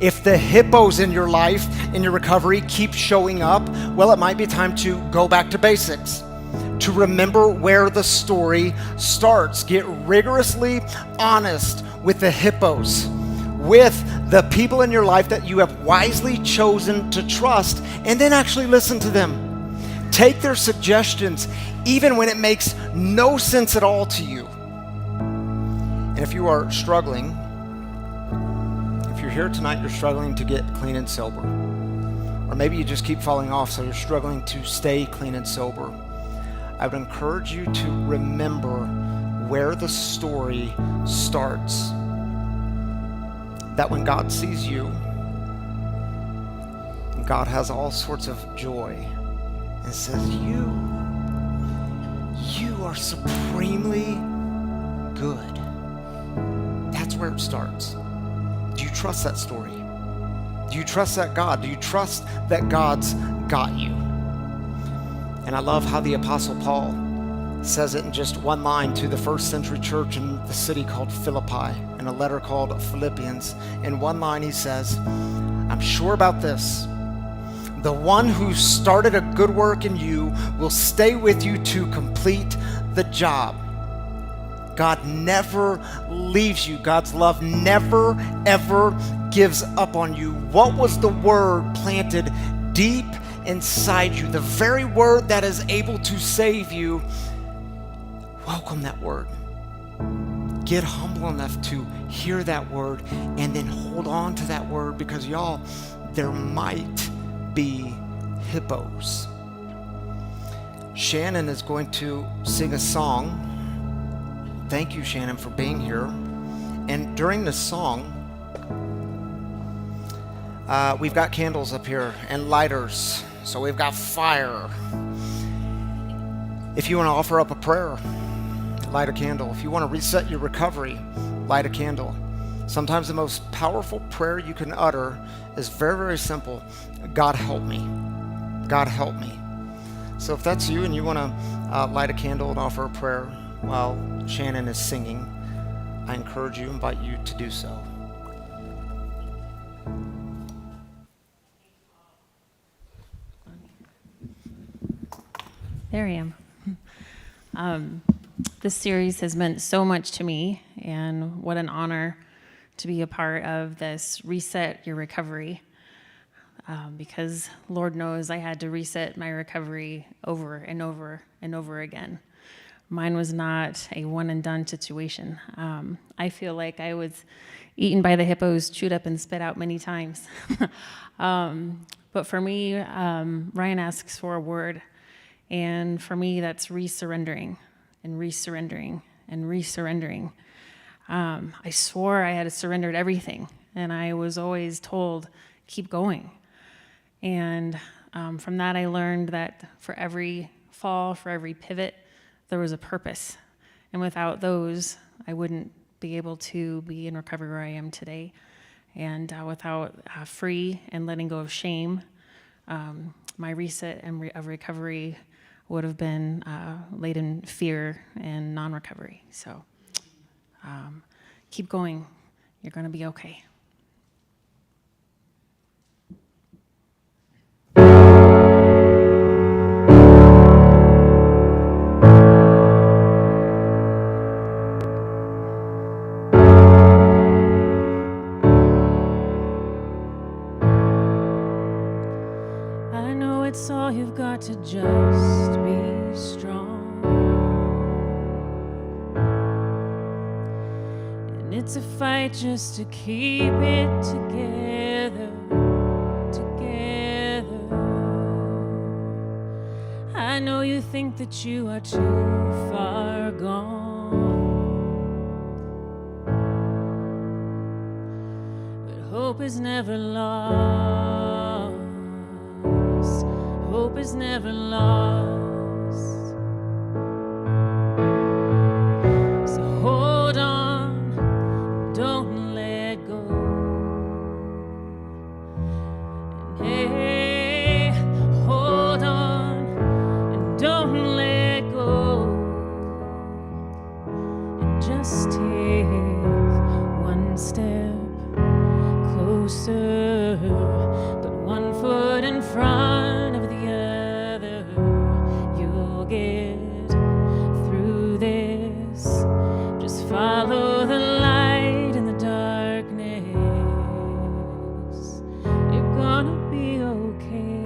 If the hippos in your life, in your recovery, keep showing up, well, it might be time to go back to basics, to remember where the story starts. Get rigorously honest with the hippos, with the people in your life that you have wisely chosen to trust, and then actually listen to them. Take their suggestions, even when it makes no sense at all to you. And if you are struggling, you're here tonight, you're struggling to get clean and sober. Or maybe you just keep falling off, so you're struggling to stay clean and sober. I would encourage you to remember where the story starts. That when God sees you, God has all sorts of joy and says, you are supremely good. That's where it starts. Do you trust that story? Do you trust that God? Do you trust that God's got you? And I love how the Apostle Paul says it in just one line to the first century church in the city called Philippi, in a letter called Philippians. In one line he says, I'm sure about this. The one who started a good work in you will stay with you to complete the job. God never leaves you. God's love never, ever gives up on you. What was the word planted deep inside you? The very word that is able to save you. Welcome that word. Get humble enough to hear that word and then hold on to that word, because y'all, there might be hippos. Shannon is going to sing a song. Thank you, Shannon, for being here. And during the song, we've got candles up here and lighters. So we've got fire. If you want to offer up a prayer, light a candle. If you want to reset your recovery, light a candle. Sometimes the most powerful prayer you can utter is very, very simple. God help me. God help me. So if that's you and you want to light a candle and offer a prayer while Shannon is singing, I encourage you, invite you to do so. There I am. This series has meant so much to me, and what an honor to be a part of this Reset Your Recovery, because Lord knows I had to reset my recovery over and over and over again. Mine was not a one and done situation. I feel like I was eaten by the hippos, chewed up and spit out many times. But for me, Ryan asks for a word. And for me, that's resurrendering and resurrendering and resurrendering. I swore I had surrendered everything, and I was always told, keep going. And from that, I learned that for every fall, for every pivot, there was a purpose. And without those, I wouldn't be able to be in recovery where I am today. And without free and letting go of shame, my reset and of recovery would have been laid in fear and non-recovery. So keep going. You're going to be okay. I know it's all you've got to just be strong. And it's a fight just to keep it together, together. I know you think that you are too far gone, but hope is never lost. Hope is never lost. So hold on, don't let go. And hey, hold on, and don't let go. And just take one step closer, put one foot in front of the other. You'll get through this. Just follow the light in the darkness. You're gonna be okay.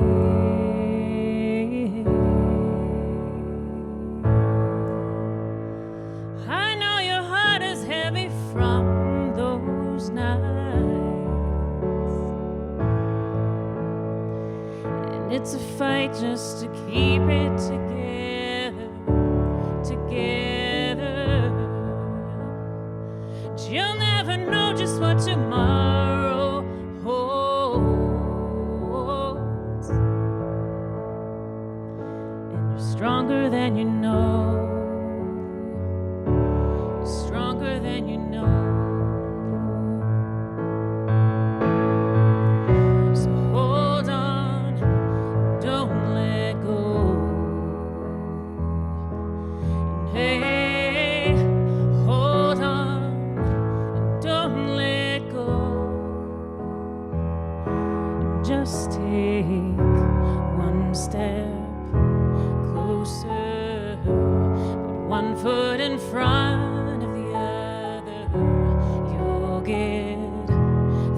I know your heart is heavy from those nights. It's a fight just to keep it together, knows what tomorrow holds. And you're stronger than you know. You're stronger than you know. So hold on, don't let go. And hey, hold on, and don't let go. And just take one step closer, put one foot in front of the other. You'll get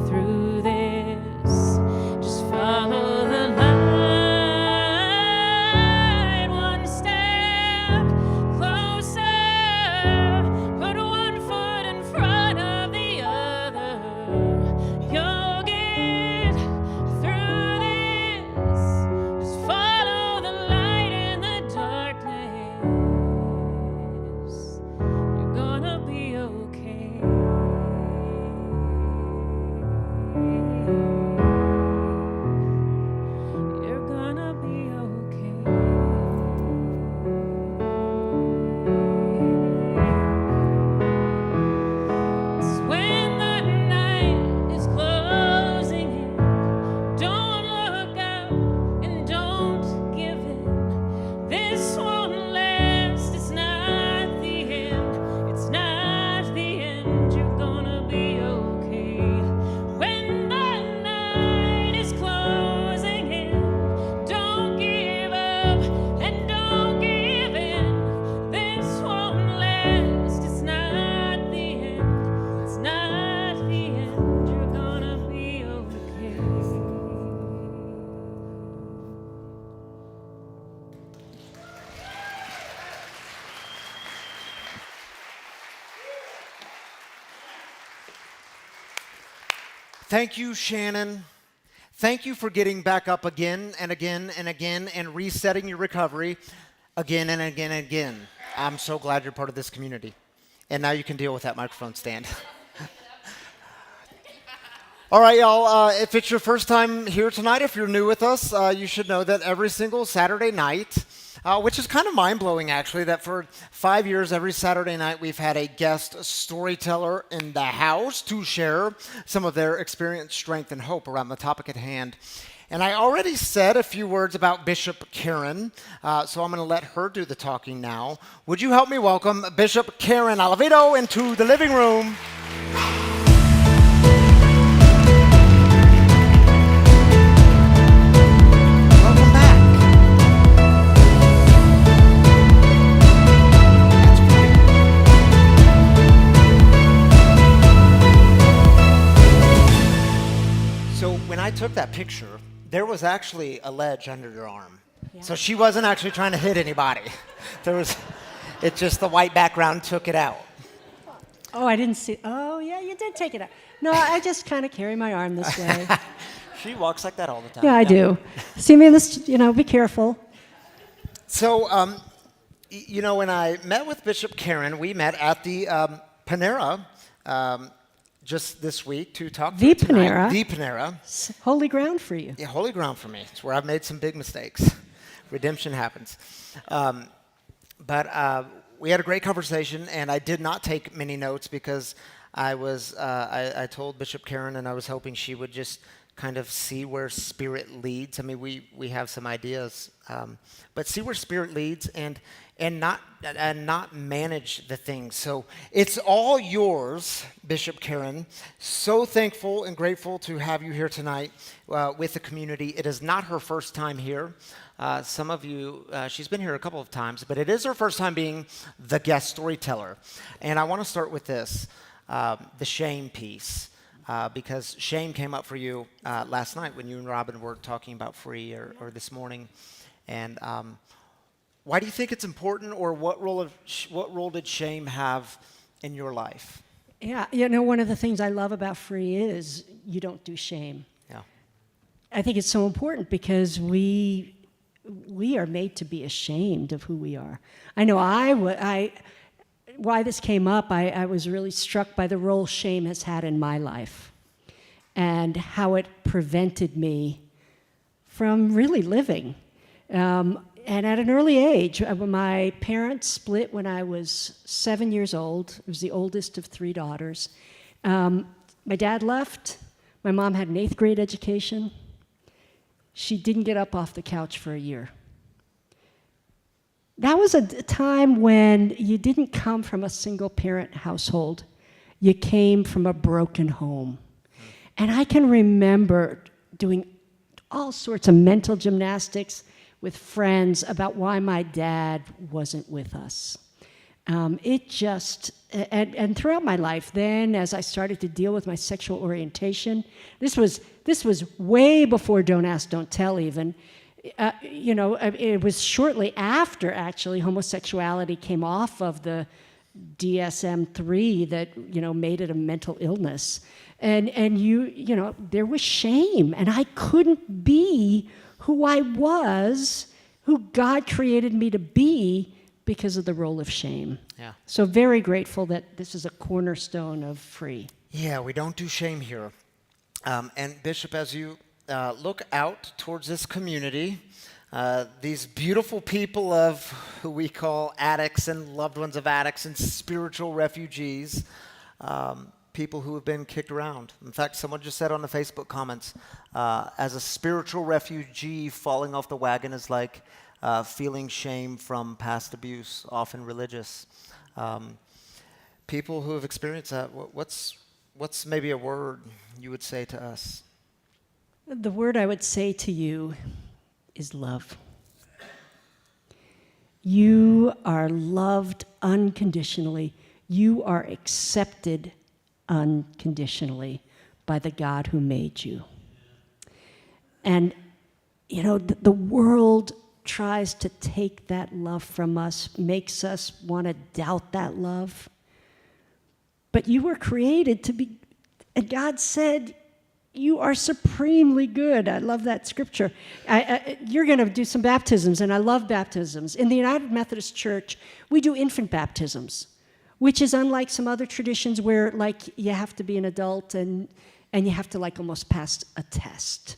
through this. Just follow the light. One step closer, put one foot in front of the other. You'll get through this. Just follow the light in the darkness. You're gonna be okay. You're gonna be okay. It's when the night is closing in. Don't look up and don't give in. This won't last. It's not the end. It's not the end. You're gonna be okay. When the night is closing in, don't give up and don't give in. This won't last. It's not the end. It's not the end. You're gonna be okay. Thank you, Shannon. Thank you for getting back up again and again and again and resetting your recovery again and again and again. I'm so glad you're part of this community. And now you can deal with that microphone stand. All right, y'all, if it's your first time here tonight, if you're new with us, you should know that every single Saturday night, which is kind of mind-blowing, actually, that for 5 years, every Saturday night, we've had a guest storyteller in the house to share some of their experience, strength, and hope around the topic at hand. And I already said a few words about Bishop Karen, so I'm going to let her do the talking now. Would you help me welcome Bishop Karen Alavido into the living room? Welcome back. So when I took that picture, there was actually a ledge under your arm. Yeah. So she wasn't actually trying to hit anybody. It just the white background took it out. Oh, I didn't see. Oh, yeah, you did take it out. No, I just kind of carry my arm this way. She walks like that all the time. Yeah, I do. See me in this, be careful. So, when I met with Bishop Karen, we met at the Panera just this week to talk The to tonight. Panera? The Panera. Holy ground for you. Yeah, holy ground for me. It's where I've made some big mistakes. Redemption happens. But we had a great conversation, and I did not take many notes because I told Bishop Karen, and I was hoping she would just kind of see where Spirit leads. I mean, we have some ideas, but see where Spirit leads and not manage the things. So it's all yours, Bishop Karen. So thankful and grateful to have you here tonight with the community. It is not her first time here. Some of you, she's been here a couple of times, but it is her first time being the guest storyteller. And I want to start with this, the shame piece. Because shame came up for you last night when you and Robin were talking about free or this morning. And why do you think it's important, or what role did shame have in your life? Yeah, one of the things I love about free is you don't do shame. Yeah. I think it's so important because we are made to be ashamed of who we are. I know why this came up, I was really struck by the role shame has had in my life and how it prevented me from really living. And at an early age, my parents split when I was 7 years old. I was the oldest of 3 daughters. My dad left. My mom had an 8th grade education. She didn't get up off the couch for a year. That was a time when you didn't come from a single-parent household. You came from a broken home. And I can remember doing all sorts of mental gymnastics with friends about why my dad wasn't with us. And throughout my life, then as I started to deal with my sexual orientation, this was way before Don't Ask, Don't Tell even. It was shortly after, actually, homosexuality came off of the DSM-3 that, made it a mental illness. And there was shame, and I couldn't be who I was, who God created me to be, because of the role of shame. Yeah. So very grateful that this is a cornerstone of Free. Yeah, we don't do shame here. And Bishop, as you look out towards this community, these beautiful people of who we call addicts and loved ones of addicts and spiritual refugees, people who have been kicked around. In fact, someone just said on the Facebook comments, as a spiritual refugee, falling off the wagon is like feeling shame from past abuse, often religious. People who have experienced that, what's maybe a word you would say to us? The word I would say to you is love. You are loved unconditionally. You are accepted unconditionally by the God who made you. And, the world tries to take that love from us, makes us want to doubt that love. But you were created to be, and God said, you are supremely good. I love that scripture. You're going to do some baptisms, and I love baptisms. In the United Methodist Church, we do infant baptisms, which is unlike some other traditions where, you have to be an adult and you have to, almost pass a test.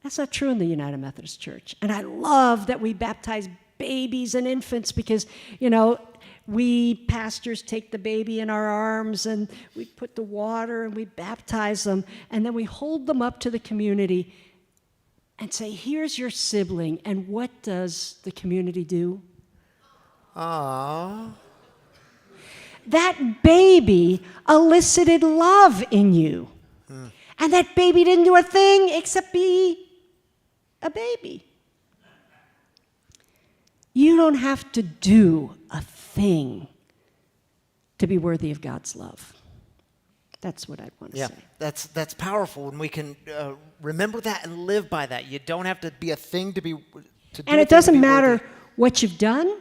That's not true in the United Methodist Church. And I love that we baptize babies and infants because, we pastors take the baby in our arms and we put the water and we baptize them, and then we hold them up to the community and say, here's your sibling. And what does the community do? Aww. That baby elicited love in you. And that baby didn't do a thing except be a baby. You don't have to do a thing to be worthy of God's love. That's what I want to say. That's powerful, and we can remember that and live by that. You don't have to be a thing to be. And it doesn't matter what you've done,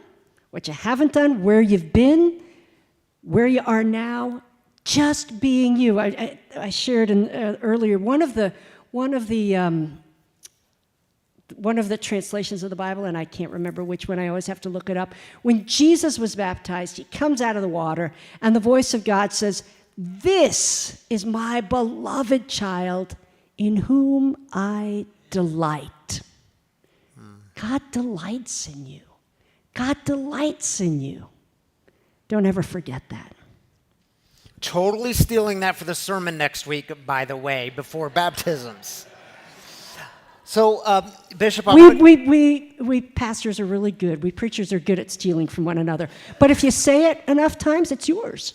what you haven't done, where you've been, where you are now. Just being you. I shared earlier one of the translations of the Bible, and I can't remember which one, I always have to look it up. When Jesus was baptized, he comes out of the water, and the voice of God says, "This is my beloved child in whom I delight." God delights in you. God delights in you. Don't ever forget that. Totally stealing that for the sermon next week, by the way, before baptisms. So, Bishop, we pastors are really good. We preachers are good at stealing from one another. But if you say it enough times, it's yours.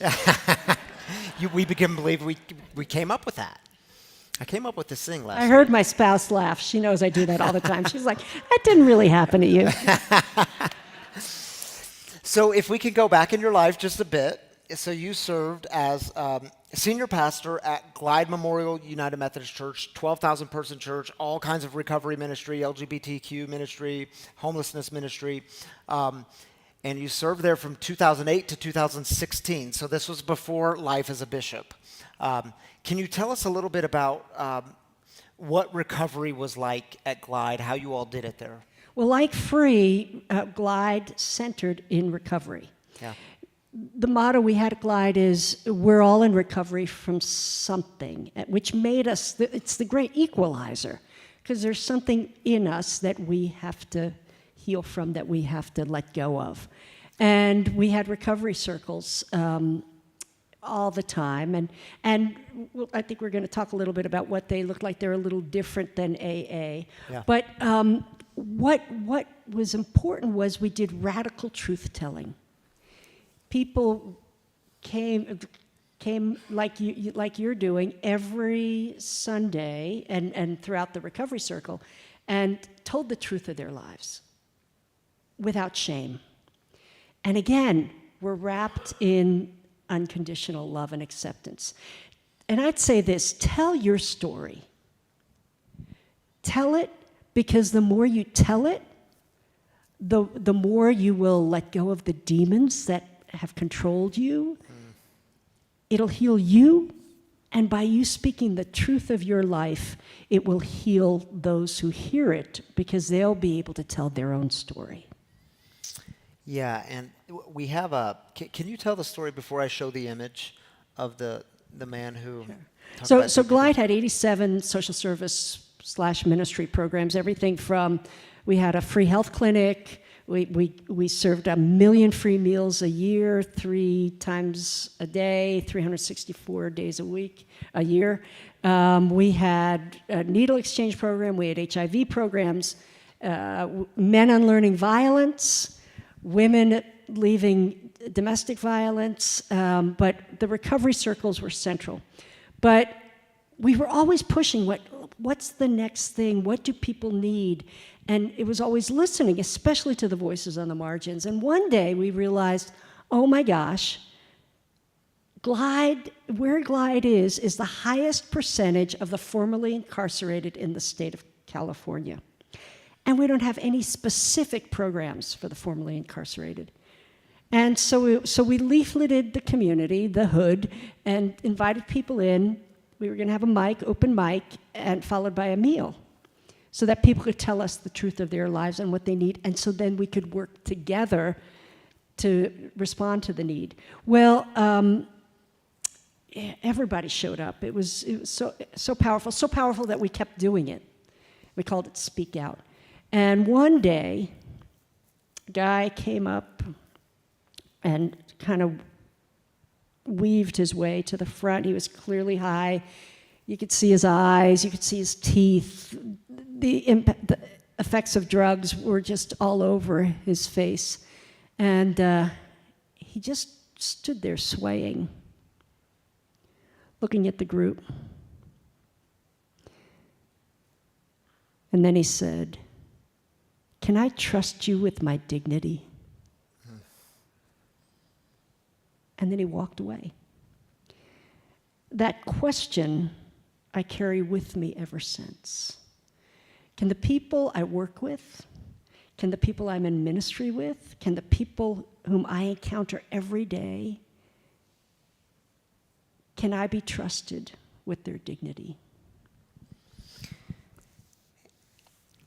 We begin to believe we came up with that. I came up with this thing last I heard my spouse laugh. She knows I do that all the time. She's like, that didn't really happen to you. So if we could go back in your life just a bit. So you served as senior pastor at Glide Memorial United Methodist Church, 12,000-person church, all kinds of recovery ministry, LGBTQ ministry, homelessness ministry. And you served there from 2008 to 2016. So this was before life as a bishop. Can you tell us a little bit about what recovery was like at Glide, how you all did it there? Well, like Free, Glide centered in recovery. Yeah. the motto we had at Glide is we're all in recovery from something, which made us, it's the great equalizer, because there's something in us that we have to heal from, that we have to let go of. And we had recovery circles all the time. And I think we're going to talk a little bit about what they look like. They're a little different than AA. Yeah. But what was important was we did radical truth-telling. People came like you're doing every Sunday and throughout the recovery circle and told the truth of their lives without shame. And again, we're wrapped in unconditional love and acceptance. And I'd say this, tell your story. Tell it, because the more you tell it, the more you will let go of the demons that have controlled you. It'll heal you, and by you speaking the truth of your life, it will heal those who hear it, because they'll be able to tell their own story. Yeah, and we have a. Can you tell the story before I show the image of the man who? Sure. So Glide had 87 social service / ministry programs. Everything from, we had a free health clinic. We served 1 million free meals a year, 3 times a day, 364 days a year. We had a needle exchange program. We had HIV programs. Men unlearning violence. Women leaving domestic violence, but the recovery circles were central. But we were always pushing what's the next thing? What do people need? And it was always listening, especially to the voices on the margins. And one day we realized, oh my gosh, where Glide is the highest percentage of the formerly incarcerated in the state of California. And we don't have any specific programs for the formerly incarcerated. And so we leafleted the community, the hood, and invited people in. We were going to have a open mic, and followed by a meal, so that people could tell us the truth of their lives and what they need, and so then we could work together to respond to the need. Well, everybody showed up. It was so powerful that we kept doing it. We called it Speak Out. And one day, a guy came up and kind of weaved his way to the front. He was clearly high. You could see his eyes. You could see his teeth. The effects of drugs were just all over his face. And he just stood there swaying, looking at the group. And then he said, "Can I trust you with my dignity?" And then he walked away. That question I carry with me ever since. Can the people I work with, can the people I'm in ministry with, can the people whom I encounter every day, can I be trusted with their dignity?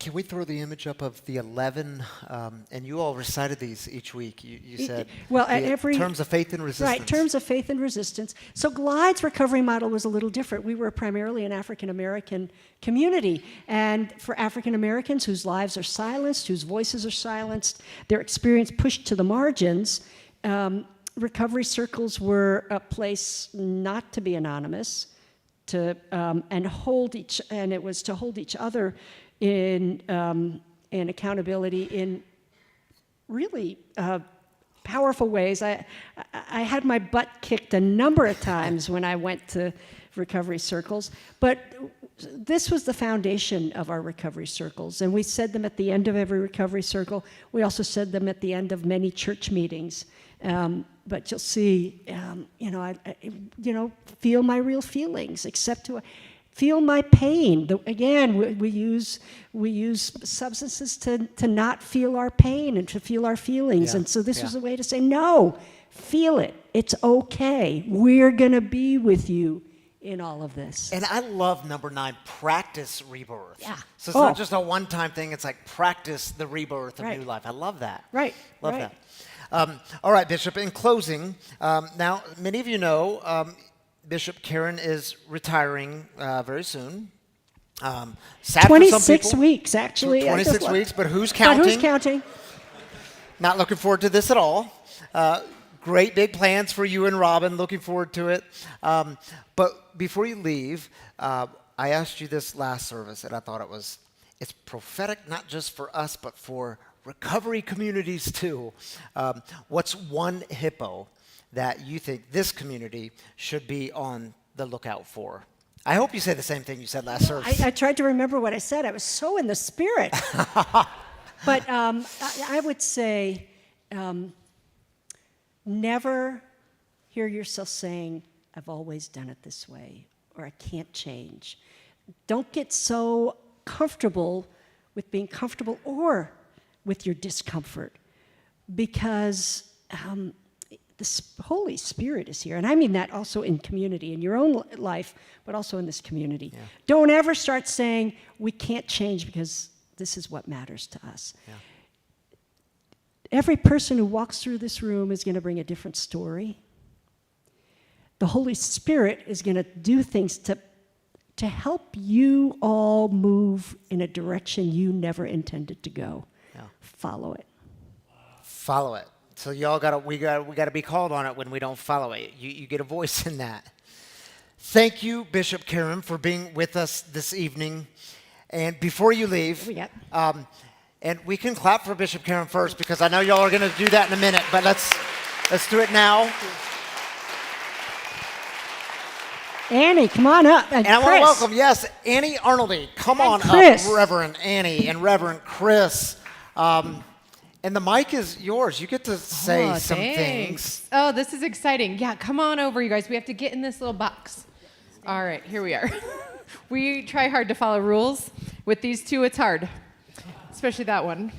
Can we throw the image up of the 11? And you all recited these each week. You said, well, every terms of faith and resistance. Right, terms of faith and resistance. So Glide's recovery model was a little different. We were primarily an African American community, and for African Americans whose lives are silenced, whose voices are silenced, their experience pushed to the margins, recovery circles were a place not to be anonymous, and it was to hold each other in accountability in really powerful ways. I had my butt kicked a number of times when I went to recovery circles, but this was the foundation of our recovery circles, and we said them at the end of every recovery circle. We also said them at the end of many church meetings. But you'll see, feel my real feelings, feel my pain. Again, we use substances to not feel our pain and to feel our feelings. Yeah. And so this was a way to say, no, feel it. It's okay. We're going to be with you in all of this. And I love number 9, practice rebirth. Yeah. So it's not just a one-time thing. It's like practice the rebirth of new life. I love that. Right. Love that. All right, Bishop, in closing, now many of you know Bishop Karen is retiring very soon. Sad for some 26 people. weeks, actually. 26 weeks, but who's But counting? who's counting? Not looking forward to this at all. Great big plans for you and Robin. Looking forward to it. But before you leave, I asked you this last service, and I thought it's prophetic not just for us, but for recovery communities too. What's one hippo that you think this community should be on the lookout for? I hope you say the same thing you said last service. I tried to remember what I said. I was so in the spirit. But I would say never hear yourself saying, I've always done it this way, or I can't change. Don't get so comfortable with being comfortable or with your discomfort, because the Holy Spirit is here. And I mean that also in community, in your own life, but also in this community. Yeah. Don't ever start saying, we can't change because this is what matters to us. Yeah. Every person who walks through this room is going to bring a different story. The Holy Spirit is going to do things to help you all move in a direction you never intended to go. Yeah. Follow it. Follow it. So y'all we gotta be called on it when we don't follow it. You get a voice in that. Thank you, Bishop Karen, for being with us this evening. And before you leave, and we can clap for Bishop Karen first, because I know y'all are going to do that in a minute, but let's do it now. Annie, come on up. And I want to welcome, yes, Annie Arnoldy. Come on Chris. up, Reverend Annie and Reverend Chris. And the mic is yours. You get to say some things. Oh, this is exciting. Yeah, come on over, you guys. We have to get in this little box. All right, here we are. We try hard to follow rules. With these two, it's hard, especially that one.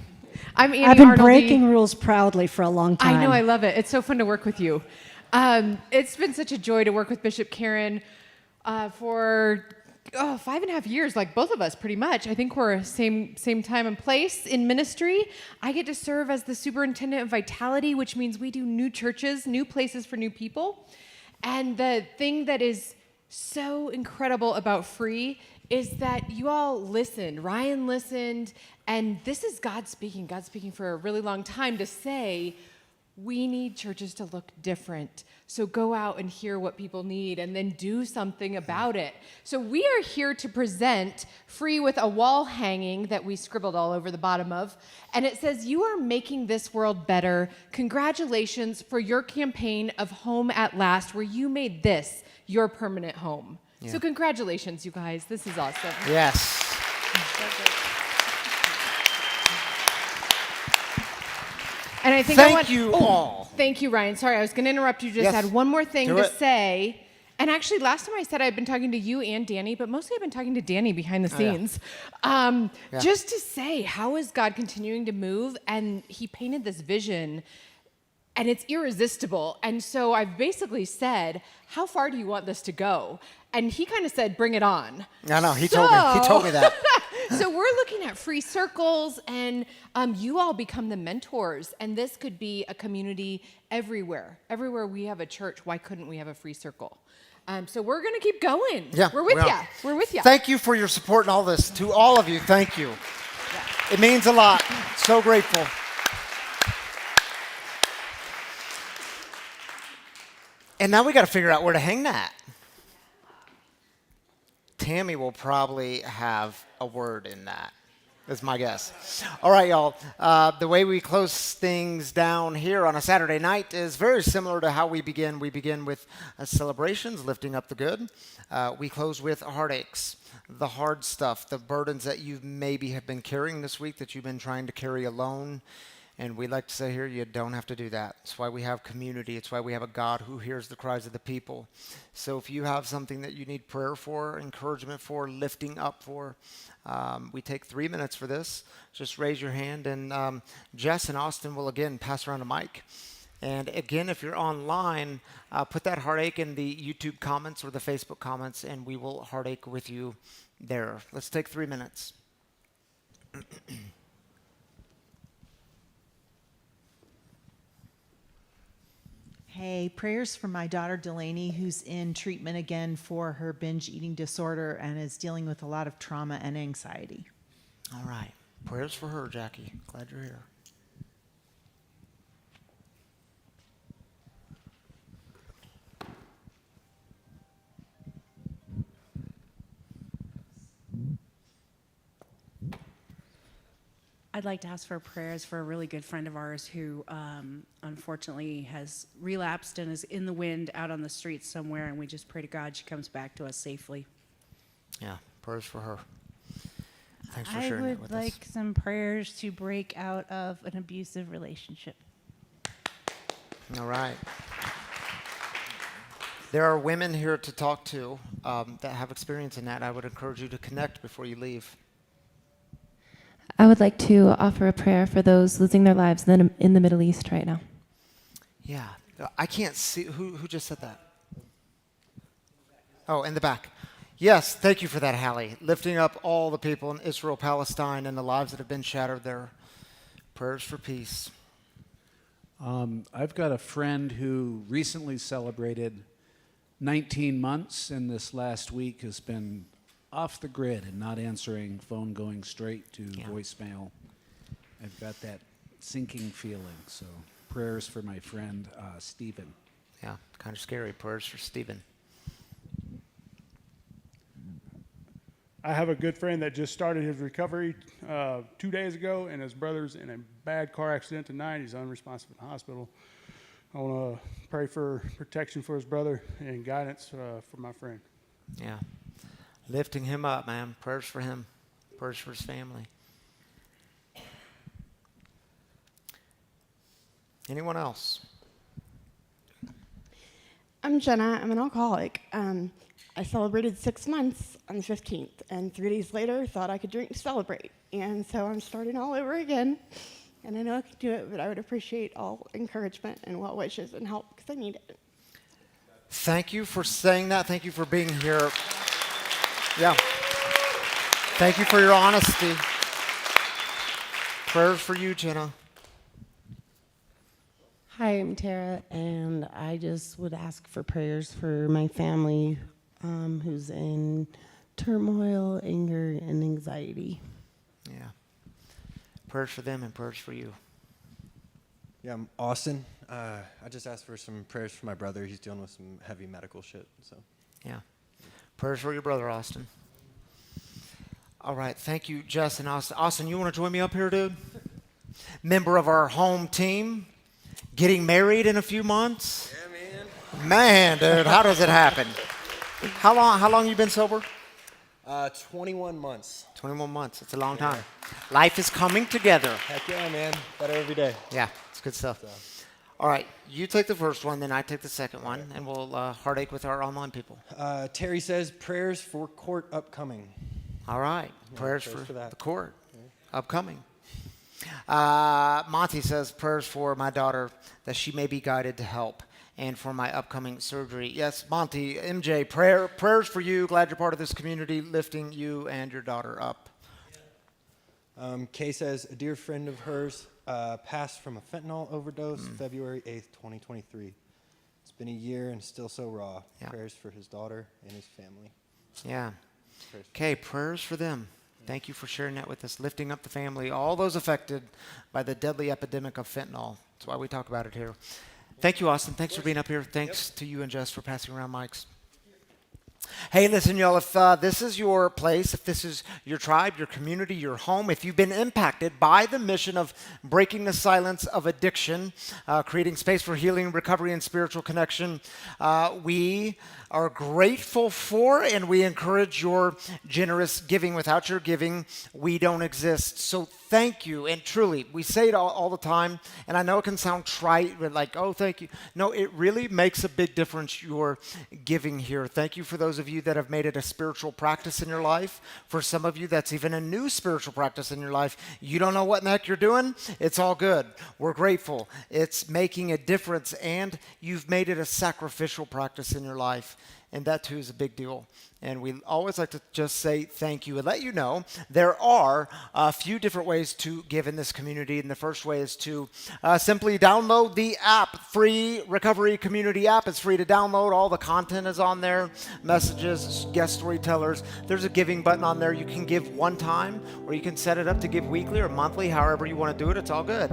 I'm Annie I've been Arnoldy. breaking rules proudly for a long time. I know, I love it. It's so fun to work with you. It's been such a joy to work with Bishop Karen for 5.5 years, like both of us, pretty much. I think we're same time and place in ministry. I get to serve as the superintendent of Vitality, which means we do new churches, new places for new people. And the thing that is so incredible about Free is that you all listened. Ryan listened, and this is God speaking for a really long time to say, we need churches to look different. So go out and hear what people need and then do something about it. So we are here to present Free with a wall hanging that we scribbled all over the bottom of. And it says, you are making this world better. Congratulations for your campaign of Home at Last, where you made this your permanent home. Yeah. So congratulations, you guys. This is awesome. Yes. And I think Thank you all. Thank you, Ryan. Sorry, I was going to interrupt you. Just had one more thing to say. And actually, last time I said I'd been talking to you and Danny, but mostly I've been talking to Danny behind the scenes. Just to say, how is God continuing to move? And he painted this vision, and it's irresistible. And so I've basically said, how far do you want this to go? And he kind of said, bring it on. I know, he told me that. So we're looking at free circles, and you all become the mentors. And this could be a community everywhere. Everywhere we have a church, why couldn't we have a free circle? So we're going to keep going. Yeah, we're with you. We're with you. Thank you for your support in all this. To all of you, thank you. Yeah. It means a lot. So grateful. And now we got to figure out where to hang that. Tammy will probably have a word in that. That's my guess. All right, y'all. The way we close things down here on a Saturday night is very similar to how we begin. We begin with celebrations, lifting up the good. We close with heartaches, the hard stuff, the burdens that you maybe have been carrying this week that you've been trying to carry alone. And we like to say here, you don't have to do that. It's why we have community. It's why we have a God who hears the cries of the people. So if you have something that you need prayer for, encouragement for, lifting up for, we take 3 minutes for this. Just raise your hand, and Jess and Austin will again pass around a mic. And again, if you're online, put that heartache in the YouTube comments or the Facebook comments, and we will heartache with you there. Let's take 3 minutes. Hey, prayers for my daughter Delaney, who's in treatment again for her binge eating disorder and is dealing with a lot of trauma and anxiety. All right. Prayers for her, Jackie. Glad you're here. I'd like to ask for prayers for a really good friend of ours who unfortunately has relapsed and is in the wind out on the streets somewhere, and we just pray to God she comes back to us safely. Yeah, prayers for her. Thanks for I sharing that would with like us. some prayers to break out of an abusive relationship. All right. There are women here to talk to that have experience in that. I would encourage you to connect before you leave. I would like to offer a prayer for those losing their lives in the Middle East right now. Yeah. I can't see. Who just said that? Oh, in the back. Yes, thank you for that, Hallie. Lifting up all the people in Israel, Palestine, and the lives that have been shattered there. Prayers for peace. I've got a friend who recently celebrated 19 months, and this last week has been off the grid and not answering, phone going straight to voicemail. I've got that sinking feeling, so prayers for my friend Stephen. Yeah, kind of scary. Prayers for Stephen. I have a good friend that just started his recovery 2 days ago, and his brother's in a bad car accident tonight. He's unresponsive in the hospital. I want to pray for protection for his brother and guidance for my friend. Yeah. Lifting him up, man. Prayers for him. Prayers for his family. Anyone else? I'm Jenna. I'm an alcoholic. I celebrated 6 months on the 15th, and 3 days later thought I could drink to celebrate. And so I'm starting all over again. And I know I can do it, but I would appreciate all encouragement and well wishes and help because I need it. Thank you for saying that. Thank you for being here. Yeah. Thank you for your honesty. Prayers for you, Jenna. Hi, I'm Tara, and I just would ask for prayers for my family who's in turmoil, anger, and anxiety. Yeah. Prayers for them and prayers for you. Yeah, I'm Austin. I just asked for some prayers for my brother. He's dealing with some heavy medical shit. So. Yeah. Prayers for your brother, Austin. All right. Thank you, Jess and Austin. Austin, you want to join me up here, dude? Member of our home team. Getting married in a few months? Yeah, man. Man, dude, how does it happen? How long you been sober? 21 months. 21 months. It's a long time. Life is coming together. Heck yeah, man. Better every day. Yeah, it's good stuff. All right, you take the first one, then I take the second one, and we'll heartache with our online people. Terry says prayers for court upcoming. All right, Yeah, prayers for that. the court upcoming. Monty says prayers for my daughter that she may be guided to help and for my upcoming surgery. Yes, Monty, MJ, prayers for you. Glad you're part of this community, lifting you and your daughter up. Kay says a dear friend of hers passed from a fentanyl overdose February 8th, 2023. It's been a year and still so raw. Yeah. Prayers for his daughter and his family. Yeah. Prayers for Okay, prayers for them. Thank you for sharing that with us, lifting up the family, all those affected by the deadly epidemic of fentanyl. That's why we talk about it here. Thank you, Austin. Thanks for being up here. Thanks to you and Jess for passing around mics. Hey, listen, y'all, if this is your place, if this is your tribe, your community, your home, if you've been impacted by the mission of breaking the silence of addiction, creating space for healing, recovery, and spiritual connection, we are grateful for and we encourage your generous giving. Without your giving, we don't exist. So thank you. And truly, we say it all the time, and I know it can sound trite, but like, oh, thank you. No, it really makes a big difference, your giving here. Thank you for those of you that have made it a spiritual practice in your life. For some of you, that's even a new spiritual practice in your life. You don't know what in the heck you're doing? It's all good. We're grateful. It's making a difference, and you've made it a sacrificial practice in your life. And that too is a big deal. And we always like to just say thank you and let you know there are a few different ways to give in this community. And the first way is to simply download the app, free Recovery Community app. It's free to download. All the content is on there, messages, guest storytellers. There's a giving button on there. You can give one time, or you can set it up to give weekly or monthly, however you want to do it. It's all good.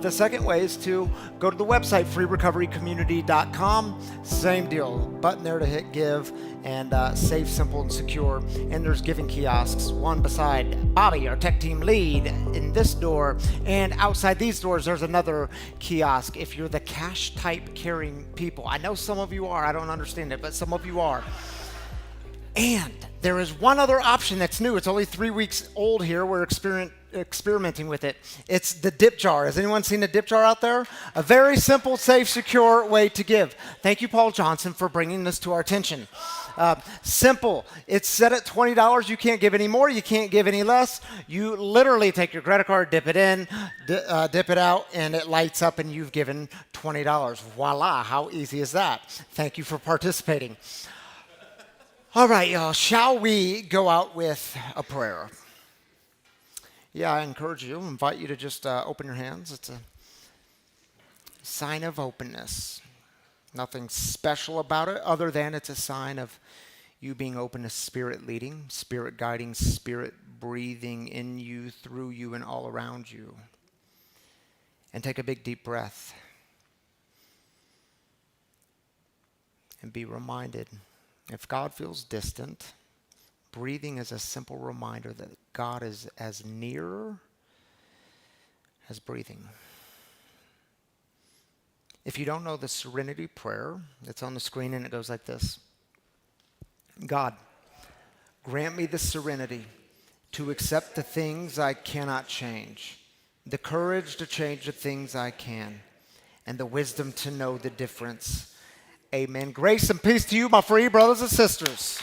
The second way is to go to the website, freerecoverycommunity.com. Same deal. Button there to hit give, and safe, simple, and secure. And there's giving kiosks, one beside Bobby, our tech team lead, in this door. And outside these doors, there's another kiosk if you're the cash type carrying people. I know some of you are. I don't understand it, but some of you are. And there is one other option that's new. It's only 3 weeks old here. We're experimenting with it. It's the dip jar. Has anyone seen a dip jar out there? A very simple, safe, secure way to give. Thank you, Paul Johnson, for bringing this to our attention. Simple. It's set at $20. You can't give any more. You can't give any less. You literally take your credit card, dip it in, dip it out, and it lights up, and you've given $20. Voila. How easy is that? Thank you for participating. All right, y'all. Shall we go out with a prayer? Yeah, I invite you to just open your hands. It's a sign of openness. Nothing special about it other than it's a sign of you being open to Spirit leading, Spirit guiding, Spirit breathing in you, through you, and all around you. And take a big deep breath. And be reminded, if God feels distant, breathing is a simple reminder that God is as near as breathing. If you don't know the Serenity Prayer, it's on the screen and it goes like this. God, grant me the serenity to accept the things I cannot change, the courage to change the things I can, and the wisdom to know the difference. Amen. Grace and peace to you, my free brothers and sisters.